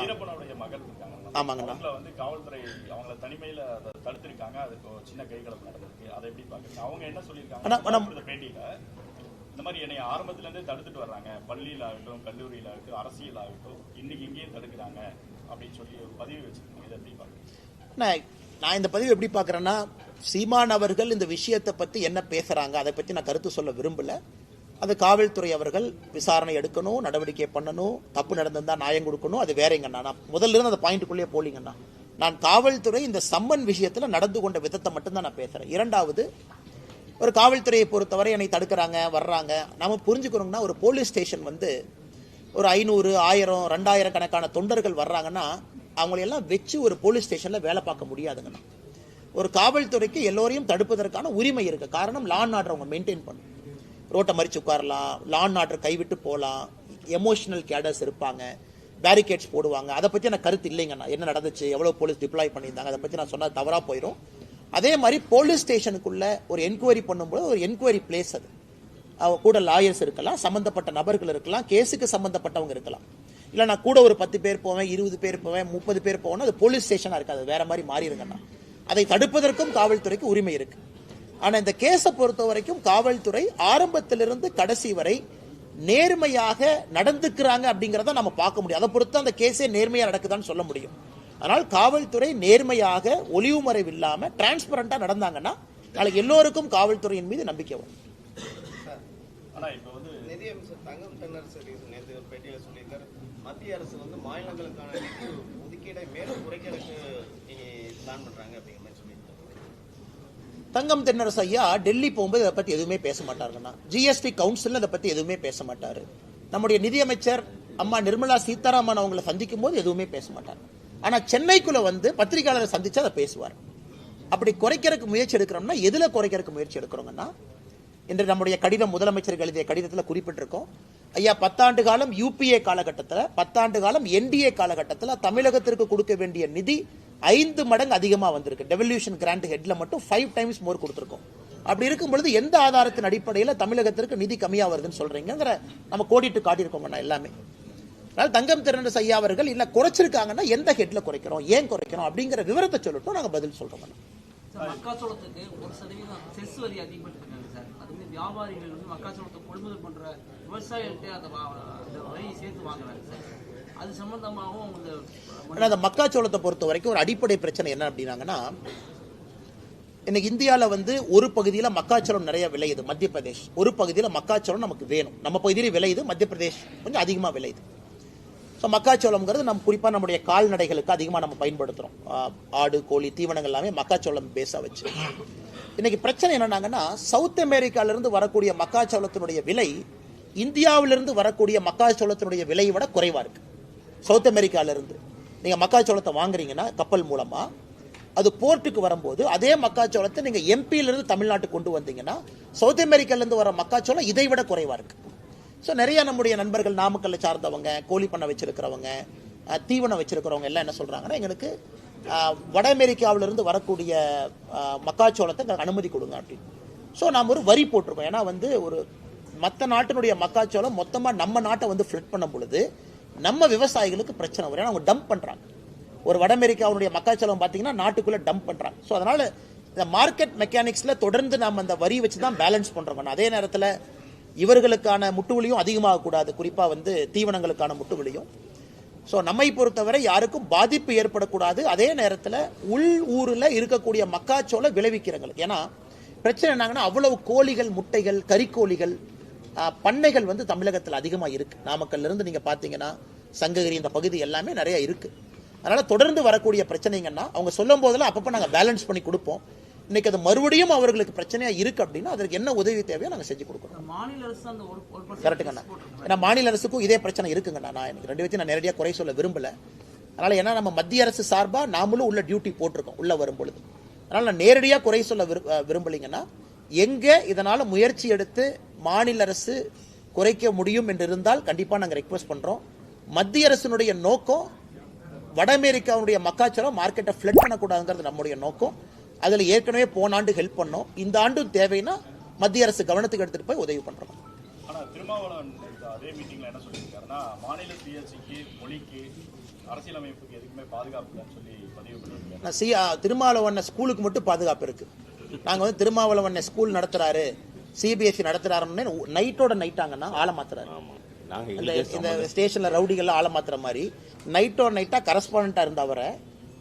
வீரப்பனுடைய மகள் இருக்காங்க, ஆமாங்கண்ணா, காவல்துறை அவங்கள தனிமையில தடுத்திருக்காங்க, அதுக்கு சின்ன கைகலப்பு நடந்திருக்கு. அதை எப்படி பாக்குறீங்க? அவங்க என்ன சொல்லியிருக்காங்க பேட்டியில, இந்த மாதிரி என்னை ஆரம்பத்துல இருந்தே தடுத்துட்டு வர்றாங்க, பள்ளியில் ஆகட்டும், கல்லூரியில் ஆகட்டும், அரசியல் ஆகட்டும், இன்னைக்கு இங்கேயும் தடுக்கிறாங்க அப்படின்னு சொல்லி ஒரு பதிவு வச்சிருக்காங்க. இதை எப்படி பாக்குறீங்க? நான் இந்த பதிவு எப்படி பார்க்குறேன்னா, சீமான் அவர்கள் இந்த விஷயத்தை பற்றி என்ன பேசுகிறாங்க அதை பற்றி நான் கருத்து சொல்ல விரும்பல. அது காவல்துறை அவர்கள் விசாரணை எடுக்கணும், நடவடிக்கை பண்ணணும், தப்பு நடந்திருந்தா நியாயம் கொடுக்கணும், அது வேறங்கண்ணா. நான் முதல்ல இருந்து அந்த பாயிண்ட்டுக்குள்ளேயே போலிங்கண்ணா. நான் காவல்துறை இந்த சம்மன் விஷயத்தில் நடந்து கொண்ட விதத்தை மட்டும்தான் நான் பேசுகிறேன். இரண்டாவது, ஒரு காவல்துறையை பொறுத்தவரை என்னை தடுக்கிறாங்க வர்றாங்க, நம்ம புரிஞ்சுக்கணுங்கன்னா, ஒரு போலீஸ் ஸ்டேஷன் ஒரு 500, 1000, 2000 கணக்கான தொண்டர்கள் வர்றாங்கன்னா அவங்களையெல்லாம் வச்சு ஒரு போலீஸ் ஸ்டேஷனில் வேலை பார்க்க முடியாதுங்கண்ணா. ஒரு காவல்துறைக்கு எல்லோரையும் தடுப்பதற்கான உரிமை இருக்கு. காரணம், லா அண்ட் ஆர்டர் அவங்க மெயின்டைன் பண்ணும். ரோட்டை மறிச்சு உட்காரலாம், லா அண்ட் ஆர்டர் கைவிட்டு போகலாம், எமோஷனல் கேடர்ஸ் இருப்பாங்க, பேரிகேட்ஸ் போடுவாங்க. அதை பற்றி எனக்கு கருத்து இல்லைங்கண்ணா. என்ன நடந்துச்சு, எவ்வளோ போலீஸ் டிப்ளாய் பண்ணியிருந்தாங்க, அதை பற்றி நான் சொன்னால் தவறாக போயிடும். அதே மாதிரி போலீஸ் ஸ்டேஷனுக்குள்ள ஒரு என்கொயரி பண்ணும்போது ஒரு என்கொயரி பிளேஸ், அது கூட லாயர்ஸ் இருக்கலாம், சம்பந்தப்பட்ட நபர்கள் இருக்கலாம், கேஸுக்கு சம்பந்தப்பட்டவங்க இருக்கலாம். இல்லை நான் கூட ஒரு 10 பேர் போவேன், 20 பேர் போவேன், 30 பேர் போவேன், அது போலீஸ் ஸ்டேஷனாக இருக்காது, வேற மாதிரி மாறிடுங்கண்ணா. அதை தடுப்பதற்கும் காவல்துறைக்கு உரிமை இருக்கு. ஆனால் இந்த கேஸை பொறுத்த வரைக்கும் காவல்துறை ஆரம்பத்திலிருந்து கடைசி வரை நேர்மையாக நடந்துக்கிறாங்க அப்படிங்கிறத நம்ம பார்க்க முடியும். அதை பொறுத்து அந்த கேஸே நேர்மையாக நடக்குதான்னு சொல்ல முடியும். அதனால் காவல்துறை நேர்மையாக ஒளிவு மறைவு இல்லாம டிரான்ஸ்பரண்டா நடந்தாங்கன்னா நாளைக்கு எல்லோருக்கும் காவல்துறையின் மீது நம்பிக்கை வரும். நிதியமைச்சர் தங்கம் தென்னரசு நேற்று ஒரு பேட்டியில சொல்லியிருக்காரு, மத்திய அரசு வந்து மாநிலங்களுக்கான நிதி ஒதுக்கீடை மேலும் குறைக்கிறதுக்கு பிளான் பண்றாங்க அப்படிங்கிற மாதிரி சொல்லியிருக்காரு. தங்கம் தென்னரசு ஐயா டெல்லி போகும்போது இதை பத்தி எதுவுமே பேச மாட்டாருங்கண்ணா. ஜிஎஸ்டி கவுன்சில் அதை பத்தி எதுவுமே பேச மாட்டாரு. நம்முடைய நிதியமைச்சர் அம்மா நிர்மலா சீதாராமன் அவங்களை சந்திக்கும் போது எதுவுமே பேச மாட்டார். ஆனா சென்னைக்குள்ள வந்து பத்திரிகையாளரை சந்திச்சு அதை பேசுவார். அப்படி குறைக்கிறதுக்கு முயற்சி எடுக்கிறோம்னா எதுல குறைக்கிறதுக்கு முயற்சி எடுக்கிறோங்கன்னா, இன்று நம்முடைய கடிதம் முதலமைச்சருக்கு எழுதிய கடிதத்தில் குறிப்பிட்டிருக்கோம். ஐயா 10 ஆண்டு காலம் யூபிஏ காலகட்டத்தில், 10 ஆண்டு காலம் என்டிஏ காலகட்டத்தில் தமிழகத்திற்கு கொடுக்க வேண்டிய நிதி 5 மடங்கு அதிகமா வந்திருக்கு. டெவல்யூஷன் கிராண்ட் ஹெட்ல மட்டும் 5 டைம்ஸ் மோர் கொடுத்திருக்கோம். அப்படி இருக்கும் பொழுது எந்த ஆதாரத்தின் அடிப்படையில் தமிழகத்திற்கு நிதி கம்மியா வருதுன்னு சொல்றீங்கிற நம்ம கோடிட்டு காட்டியிருக்கோம் எல்லாமே. அதனால் தங்கம் தென்னரசு ஐயா அவர்கள் இல்ல குறைச்சிருக்காங்கன்னா எந்த ஹெட்ல குறைக்கிறோம், ஏன் குறைக்கிறோம் அப்படிங்கிற விவரத்தை சொல்லட்டும், நாங்க பதில் சொல்றோம். மக்காச்சோளத்துக்கு 1% செஸ் வரி அதிகப்படுத்திருக்காங்க சார். அது வந்து வியாபாரிகள் வந்து மக்காச்சோளத்தை கொள்முதல் பண்ற விவசாயிகள்கிட்ட அந்த வரியை சேர்த்து வாங்குறாங்க சார். அது சம்பந்தமாகவும் அந்த மக்காச்சோளத்தை பொறுத்த வரைக்கும் ஒரு அடிப்படை பிரச்சனை என்ன அப்படின்னாங்கன்னா, இன்னைக்கு இந்தியாவில் வந்து ஒரு பகுதியில் மக்காச்சோளம் நிறைய விளையுது, மத்திய பிரதேஷ். ஒரு பகுதியில் மக்காச்சோளம் நமக்கு வேணும், நம்ம பகுதியில் விளையுது, மத்திய பிரதேஷ் கொஞ்சம் அதிகமாக விளையுது. ஸோ மக்காச்சோளம்ங்கிறது நம்ம குறிப்பாக நம்முடைய கால்நடைகளுக்கு அதிகமாக நம்ம பயன்படுத்துகிறோம். ஆடு, கோழி, தீவனங்கள் எல்லாமே மக்காச்சோளம் பேஸாக வச்சு. இன்னைக்கு பிரச்சனை என்னன்னாங்கன்னா, சவுத் அமெரிக்காவிலிருந்து வரக்கூடிய மக்காச்சோளத்தினுடைய விலை இந்தியாவிலிருந்து வரக்கூடிய மக்காச்சோளத்தினுடைய விலையை விட குறைவாக இருக்கு. சவுத் அமெரிக்காவிலிருந்து நீங்கள் மக்காச்சோளத்தை வாங்குறீங்கன்னா கப்பல் மூலமாக, அது போர்ட்டுக்கு வரும்போது அதே மக்காச்சோளத்தை நீங்கள் எம்பியிலிருந்து தமிழ்நாட்டுக்கு கொண்டு வந்தீங்கன்னா சவுத் அமெரிக்காவிலிருந்து வர மக்காச்சோளம் இதை விட குறைவாக இருக்கு. ஸோ நிறைய நம்முடைய நண்பர்கள் நாமக்கல்ல சார்ந்தவங்க, கோழி பண்ணை வச்சிருக்கிறவங்க, தீவனம் வச்சிருக்கிறவங்க எல்லாம் என்ன சொல்றாங்கன்னா, எங்களுக்கு வட அமெரிக்காவிலிருந்து வரக்கூடிய மக்காச்சோளத்தை அனுமதி கொடுங்க அப்படின்னு. ஸோ நாம் ஒரு வரி போட்டிருக்கோம். ஏன்னா வந்து ஒரு மற்ற நாட்டினுடைய மக்காச்சோளம் மொத்தமாக நம்ம நாட்டை வந்து ஃபிளட் பண்ணும் பொழுது நம்ம விவசாயிகளுக்கு பிரச்சனை வரும். ஏன்னா அவங்க டம்ப் பண்றாங்க. ஒரு வட அமெரிக்காவுடைய மக்காச்சோளம் பார்த்தீங்கன்னா நாட்டுக்குள்ள டம்ப் பண்றாங்க. ஸோ அதனால இந்த மார்க்கெட் மெக்கானிக்ஸ்ல தொடர்ந்து நாம் அந்த வரி வச்சு தான் பேலன்ஸ் பண்றோம். அதே நேரத்தில் இவர்களுக்கான முட்டுவலியும் அதிகமாக கூடாது, குறிப்பா வந்து தீவனங்களுக்கான முட்டுவலியும். ஸோ நம்மை பொறுத்தவரை யாருக்கும் பாதிப்பு ஏற்படக்கூடாது. அதே நேரத்தில் உள் ஊரில் இருக்கக்கூடிய மக்காச்சோள விளைவிக்கிறவங்களுக்கு, ஏன்னா பிரச்சனை என்னங்கன்னா அவ்வளவு கோழிகள், முட்டைகள், கறிக்கோழிகள் பண்ணைகள் வந்து தமிழகத்தில் அதிகமாக இருக்கு. நாமக்கல்ல இருந்து நீங்க பாத்தீங்கன்னா சங்ககிரி இந்த பகுதி எல்லாமே நிறைய இருக்கு. அதனால தொடர்ந்து வரக்கூடிய பிரச்சனைங்கன்னா அவங்க சொல்லும் போதெல்லாம் அப்பப்போ நாங்கள் பேலன்ஸ் பண்ணி கொடுப்போம். இன்னைக்கு அது மறுபடியும் அவர்களுக்கு பிரச்சனையா இருக்கு அப்படின்னா அதற்கு என்ன உதவி தேவையோ நாங்கள் செஞ்சு கொடுக்குறோம். கரெக்டுங்கண்ணா. ஏன்னா மாநில அரசுக்கும் இதே பிரச்சனை இருக்குங்கண்ணா. நான் எனக்கு 2 பேர்த்தையும் நான் நேரடியாக குறை சொல்ல விரும்பல. அதனால ஏன்னா நம்ம மத்திய அரசு சார்பாக நாமளும் உள்ள டியூட்டி போட்டிருக்கோம் உள்ள வரும்பொழுது. அதனால நான் நேரடியாக குறை சொல்ல விரும்பலைங்கன்னா, எங்க இதனால முயற்சி எடுத்து மாநில அரசு குறைக்க முடியும் என்று இருந்தால் கண்டிப்பா நாங்கள் ரெக்வஸ்ட் பண்றோம். மத்திய அரசினுடைய நோக்கம் வட அமெரிக்காவுடைய மக்காச்சோளம் மார்க்கெட்டை ஃபிளட் பண்ணக்கூடாதுங்கிறது நம்முடைய நோக்கம். அதுல ஏற்கனவே போன ஆண்டு ஹெல்ப் பண்ணோம், இந்த ஆண்டும் தேவைன்னா மத்திய அரசு கவனத்துக்கு எடுத்துட்டு போய் உதவி பண்றோம். ஆனா திருமாவளவன் அதே மீட்டிங்ல என்ன சொல்லியிருக்காருன்னா, மாநில சுயாட்சிக்கு, மொழிக்கு, அரசியலமைப்புக்கு எதுக்குமே பாதுகாப்பு இல்லைன்னு சொல்லி பதிவு பண்ணிருக்காரு. திருமாவளவன் ஸ்கூலுக்கு மட்டும் பாதுகாப்பு இருக்கு. நாங்க வந்து திருமாவளவன் ஸ்கூல் நடத்துறாரு, சிபிஎஸ்சி நடத்துறாருன்னு நைட்டோட நைட்டாங்கன்னா ஆளை மாத்துறாரு. இந்த ஸ்டேஷன்ல ரவுடிகள் ஆளை மாத்துற மாதிரி நைட்டோட நைட்டா கரஸ்பாண்டா இருந்தவரை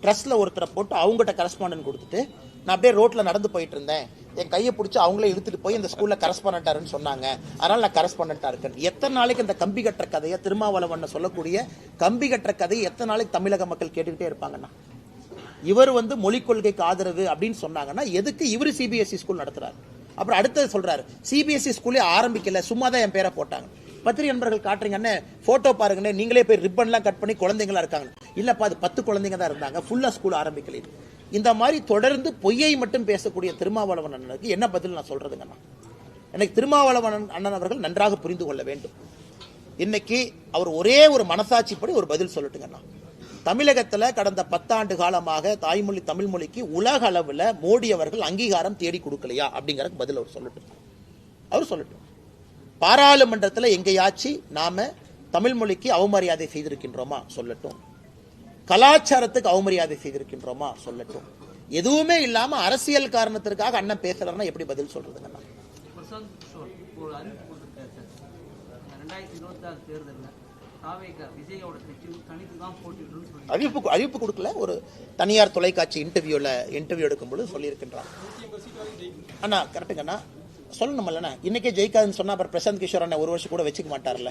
ட்ரஸ்ட்ல ஒருத்தரை போட்டு அவங்ககிட்ட கரஸ்பாண்டன்ட் கொடுத்துட்டு நான் அப்படியே ரோட்ல நடந்து போயிட்டு இருந்தேன், என் கையை பிடிச்சி அவங்களே இழுத்துட்டு போய் இந்த ஸ்கூல்ல கரஸ்பாண்டன்டாருன்னு சொன்னாங்க, அதனால நான் கரஸ்பாண்டன்டா இருக்கேன். எத்தனை நாளைக்கு இந்த கம்பி கட்டுற கதையை, திருமாவளவன் சொல்லக்கூடிய கம்பி கட்டுற கதையை எத்தனை நாளைக்கு தமிழக மக்கள் கேட்டுக்கிட்டே இருப்பாங்கன்னா? இவர் வந்து மொழிக் கொள்கைக்கு ஆதரவு அப்படின்னு சொன்னாங்கன்னா எதுக்கு இவர் சிபிஎஸ்இ ஸ்கூல் நடத்துறாரு? அப்புறம் அடுத்தது சொல்றாரு சிபிஎஸ்இ ஸ்கூலே ஆரம்பிக்கல, சும்மா தான் என் பேரை போட்டாங்க. பத்திரிகை நண்பர்கள் காட்டுறீங்கன்னு போட்டோ பாருங்க, நீங்களே போய் ரிப்பன்லாம் கட் பண்ணி குழந்தைங்களா இருக்காங்க. இல்லப்பா அது 10 குழந்தைங்க தான் இருந்தாங்க, ஃபுல்லா ஸ்கூல் ஆரம்பிக்கல. இந்த மாதிரி தொடர்ந்து பொய்யை மட்டும் பேசக்கூடிய திருமாவளவன் அண்ணனுக்கு என்ன பதில் நான் சொல்றதுங்கண்ணா? எனக்கு திருமாவளவன் அண்ணன் அவர்கள் நன்றாக புரிந்து கொள்ள வேண்டும். இன்னைக்கு அவர் ஒரே ஒரு மனசாட்சிப்படி ஒரு பதில் சொல்லட்டுங்கண்ணா. தமிழகத்துல கடந்த 10 ஆண்டு காலமாக தாய்மொழி தமிழ் மொழிக்கு உலக அளவுல மோடி அவர்கள் அங்கீகாரம் தேடி கொடுக்கலையா அப்படிங்கறதுக்கு பதில் அவர் சொல்லட்டும். அவர் சொல்லட்டும். பாராளுமன்றத்தில் எங்கேயாச்சும் நாம தமிழ் மொழிக்கு அவமரியாதை செய்திருக்கின்றோமா சொல்லட்டும், கலாச்சாரத்துக்கு அவமரியாதை செய்திருக்கின்றோமா சொல்லட்டும். எதுவுமே இல்லாம அரசியல் காரணத்திற்காக அண்ணன் பேசலன்னா எப்படி பதில் சொல்றதுங்க? பிரசாந்த் கிஷோர் ஒரு அறிவிப்பு கொடுத்திருக்காரு சார், 2026 தேர்தலில் தாவேகா விஜயோட கட்சி தனித்து தான் போட்டியிடுன்னு சொல்லி அறிவிப்பு கொடுக்கல. ஒரு தனியார் தொலைக்காட்சி இன்டர்வியூ எடுக்கும்போது சொல்லியிருக்கின்றார். அண்ணா கரெக்டுங்கண்ணா, சொல்லணும்லண்ணா. இன்னைக்கே ஜெயிக்காதுன்னு சொன்னா அப்புறம் பிரசாந்த் கிஷோர் அண்ணா ஒரு வருஷம் கூட வச்சுக்க மாட்டார்ல.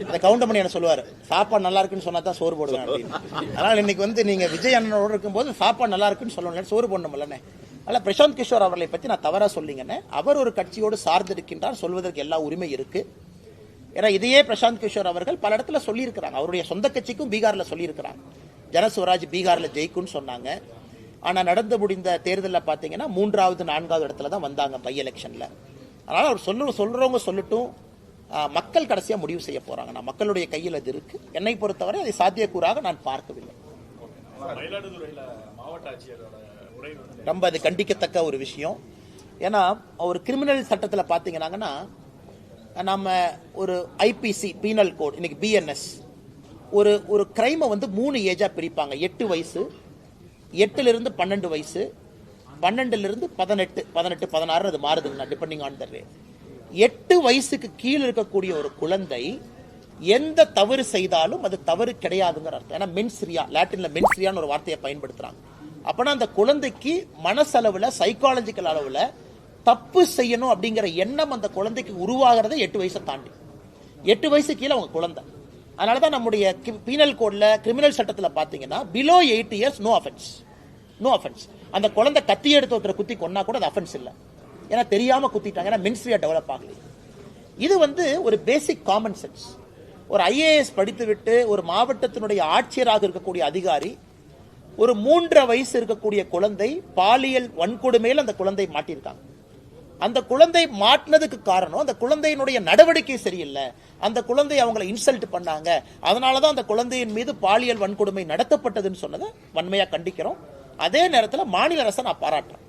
இந்த கவுண்டர் பண்ணி என்ன சொல்லுவார், சாப்பாடு நல்லா இருக்குன்னு சொன்னா தான் சோறு போடுவேன் அப்படின்னு. அதனால இன்னைக்கு வந்து நீங்க விஜய் அண்ணனோட இருக்கும்போது சாப்பாடு நல்லா இருக்குன்னு சொல்லணும், சோறு போடணும்லண்ணே. அதனால பிரசாந்த் கிஷோர் அவர்களை பத்தி நான் தவறா சொல்லிங்கண்ணே. அவர் ஒரு கட்சியோடு சார்ந்திருக்கின்றார், சொல்வதற்கு எல்லா உரிமை இருக்கு. ஏன்னா இதையே பிரசாந்த் கிஷோர் அவர்கள் பல இடத்துல சொல்லியிருக்கிறாங்க. அவருடைய சொந்த கட்சிக்கும் பீகார்ல சொல்லியிருக்கிறாங்க, ஜனஸ்வராஜ் பீகார்ல ஜெயிக்கும்னு சொன்னாங்க. ஆனா நடந்து முடிந்த தேர்தலில் பாத்தீங்கன்னா 3வது 4வது இடத்துல தான் வந்தாங்க பை எலெக்ஷன்ல. அதனால அவர் சொல்றவங்க சொல்லட்டும், மக்கள் கடைசியா முடிவு செய்ய போறாங்க. நான் மக்களுடைய கையில் அது இருக்கு. என்னை பொறுத்தவரை அதை சாத்தியக்கூறாக நான் பார்க்கவில்லை. ரொம்ப அது கண்டிக்கத்தக்க ஒரு விஷயம். ஏன்னா ஒரு கிரிமினல் சட்டத்தில் பார்த்தீங்கன்னா நம்ம ஒரு ஐபிசி பீனல் கோட் இன்னைக்கு பிஎன்எஸ் ஒரு கிரைமை வந்து 3 ஏஜா பிரிப்பாங்க. 8 வயசு, 8லிருந்து 12 வயசு, 12லிருந்து 18, 16 அது மாறுதுங்க டிபெண்டிங் ஆன் த ரேட். 8 வயசுக்கு கீழே இருக்கக்கூடிய ஒரு குழந்தை எந்த தவறு செய்தாலும் அது தவறு கிடையாதுங்கிற அர்த்தம். ஏன்னா மென்ஸ்ரியா, லாட்டின்ல மென்ஸ்ரியான்னு ஒரு வார்த்தையை பயன்படுத்துறாங்க. அப்பனா அந்த குழந்தைக்கு மனசளவுல சைக்காலஜிக்கல் அளவுல தப்பு செய்யணும் அப்படிங்கிற எண்ணம் அந்த குழந்தைக்கு உருவாகிறத 8 வயசை தாண்டி. 8 வயசு கீழே அவங்க குழந்தை. அதனாலதான் நம்முடைய பீனல் கோட்ல கிரிமினல் சட்டத்தில் பாத்தீங்கன்னா பிலோ 8 இயர்ஸ் நோ அஃபென்ஸ். அந்த குழந்தை கத்தி எடுத்து ஒருத்தர் குத்தி கொன்னா கூட அது அஃபென்ஸ் இல்லை, ஏன்னா தெரியாம குத்திட்டாங்க, ஏன்னா மென்ஸ்ரியா டெவலப் ஆகல. இது வந்து ஒரு பேசிக் காமன் சென்ஸ். ஒரு ஐஏஎஸ் படித்து விட்டு ஒரு மாவட்டத்தினுடைய ஆட்சியராக இருக்கக்கூடிய அதிகாரி ஒரு 3.5 வயசு இருக்கக்கூடிய குழந்தை பாலியல் வன்கொடுமையில் அந்த குழந்தை மாட்டியிருக்காங்க. அந்த குழந்தை மாட்டினதுக்கு காரணம் அந்த குழந்தையினுடைய நடவடிக்கை சரியில்லை, அந்த குழந்தை அவங்களை இன்சல்ட் பண்ணாங்க, அதனாலதான் அந்த குழந்தையின் மீது பாலியல் வன்கொடுமை நடத்தப்பட்டதுன்னு சொன்னதை வன்மையா கண்டிக்கிறோம். அதே நேரத்தில் மாநில அரசை நான் பாராட்டுறேன்.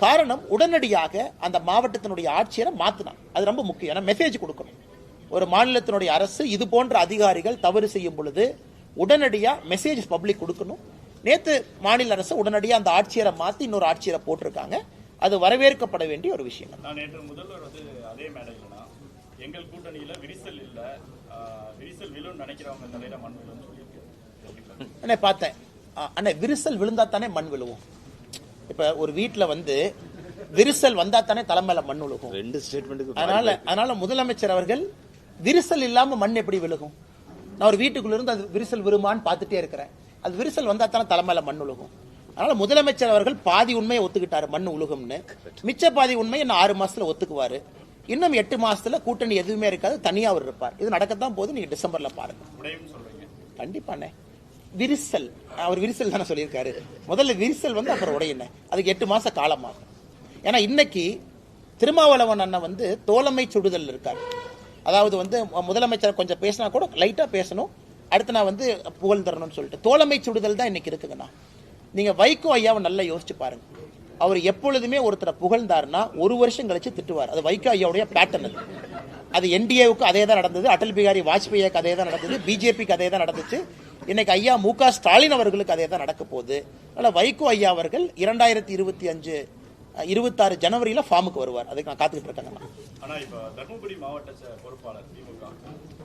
காரணம் உடனடியாக அந்த மாவட்டத்தினுடைய ஆட்சியரை மாத்தினாங்க. அது ரொம்ப முக்கியம். ஏன்னா மெசேஜ் கொடுக்கணும். ஒரு மாநிலத்தினுடைய அரசு இது போன்ற அதிகாரிகள் தவறு செய்யும் பொழுது உடனடியா மெசேஜ் பப்ளிக் கொடுக்கணும். நேத்து மாநில அரசு உடனடியா அந்த ஆட்சியரை மாத்தி இன்னொரு ஆட்சியரை போட்டிருக்காங்க. அது வரவேற்கப்பட வேண்டிய ஒரு விஷயம். நான் நேற்று முதல்வர் வந்து அதே மேடையில்னா எங்கள் கூட்டணியில விரிசல் இல்ல, விரிசல் விழுன்னு நினைக்கிறவங்க தலையில மண் விழுன்னு சொல்லியிருக்கேன். அண்ணே பார்த்தேன் அண்ணே, விரிசல் விழுந்தா தானே மண் விழுவும். இப்ப ஒரு வீட்டுல வந்து விரிசல் வந்தா தானே தலைமையில மண் விழுகும். 2 ஸ்டேட்மெண்ட்டுக்கு அதனால முதலமைச்சர் அவர்கள் விரிசல் இல்லாம மண் எப்படி விழுகும்? நான் ஒரு வீட்டுக்குள்ள இருந்து அது விரிசல் விரும்பான்னு பார்த்துட்டே இருக்கிறேன். அது விரிசல் வந்தா தானே தலைமையில மண் விழுகும். அதனால முதலமைச்சர் அவர்கள் பாதி உண்மையை ஒத்துக்கிட்டாரு மண் உலகம்னு, மிச்ச பாதி உண்மையை இன்னும் 6 மாசத்துல ஒத்துக்குவாரு. இன்னும் 8 மாசத்துல கூட்டணி எதுவுமே இருக்காது, தனியா அவர் இருப்பார். இது நடக்கத்தான் போது, நீங்க டிசம்பர்ல பாருங்க. கண்டிப்பாண்ணே விரிசல், அவர் விரிசல் தானே சொல்லியிருக்காரு. முதல்ல விரிசல் வந்து அப்புறம் உடையின, அதுக்கு 8 மாச காலமாகும். ஏன்னா இன்னைக்கு திருமாவளவன் அண்ணன் வந்து தோழமை சுடுதல் இருக்காரு. அதாவது வந்து முதலமைச்சர் கொஞ்சம் பேசினா கூட லைட்டா பேசணும், அடுத்து நான் வந்து புகழ் தரணும்னு சொல்லிட்டு தோழமை சுடுதல் தான் இன்னைக்கு இருக்குங்கண்ணா. நீங்க வைகோ ஐயாவை நல்லா யோசிச்சு பாருங்க. அவர் எப்பொழுதுமே ஒருத்தரை புகழ்ந்தாருன்னா 1 வருஷம் கழிச்சு திட்டுவார். அது வைகோ ஐயாவுடைய பேட்டர்ன். அது என்டிஏவுக்கு அதே தான் நடந்தது, அடல் பிகாரி வாஜ்பேயிக்கு அதே தான் நடந்தது, பிஜேபிக்கு அதே தான் நடந்துச்சு, இன்னைக்கு ஐயா மு.க. ஸ்டாலின் அவர்களுக்கு அதே தான் நடக்க போகுது. அதனால வைகோ ஐயா அவர்கள் 2025 26 ஜனவரியில ஃபார்முக்கு வருவார். அதுக்கு நான் காத்துக்கிட்டு இருக்கேன். ஆனா இப்ப தர்மபுரி மாவட்ட பொறுப்பாளர் திமுக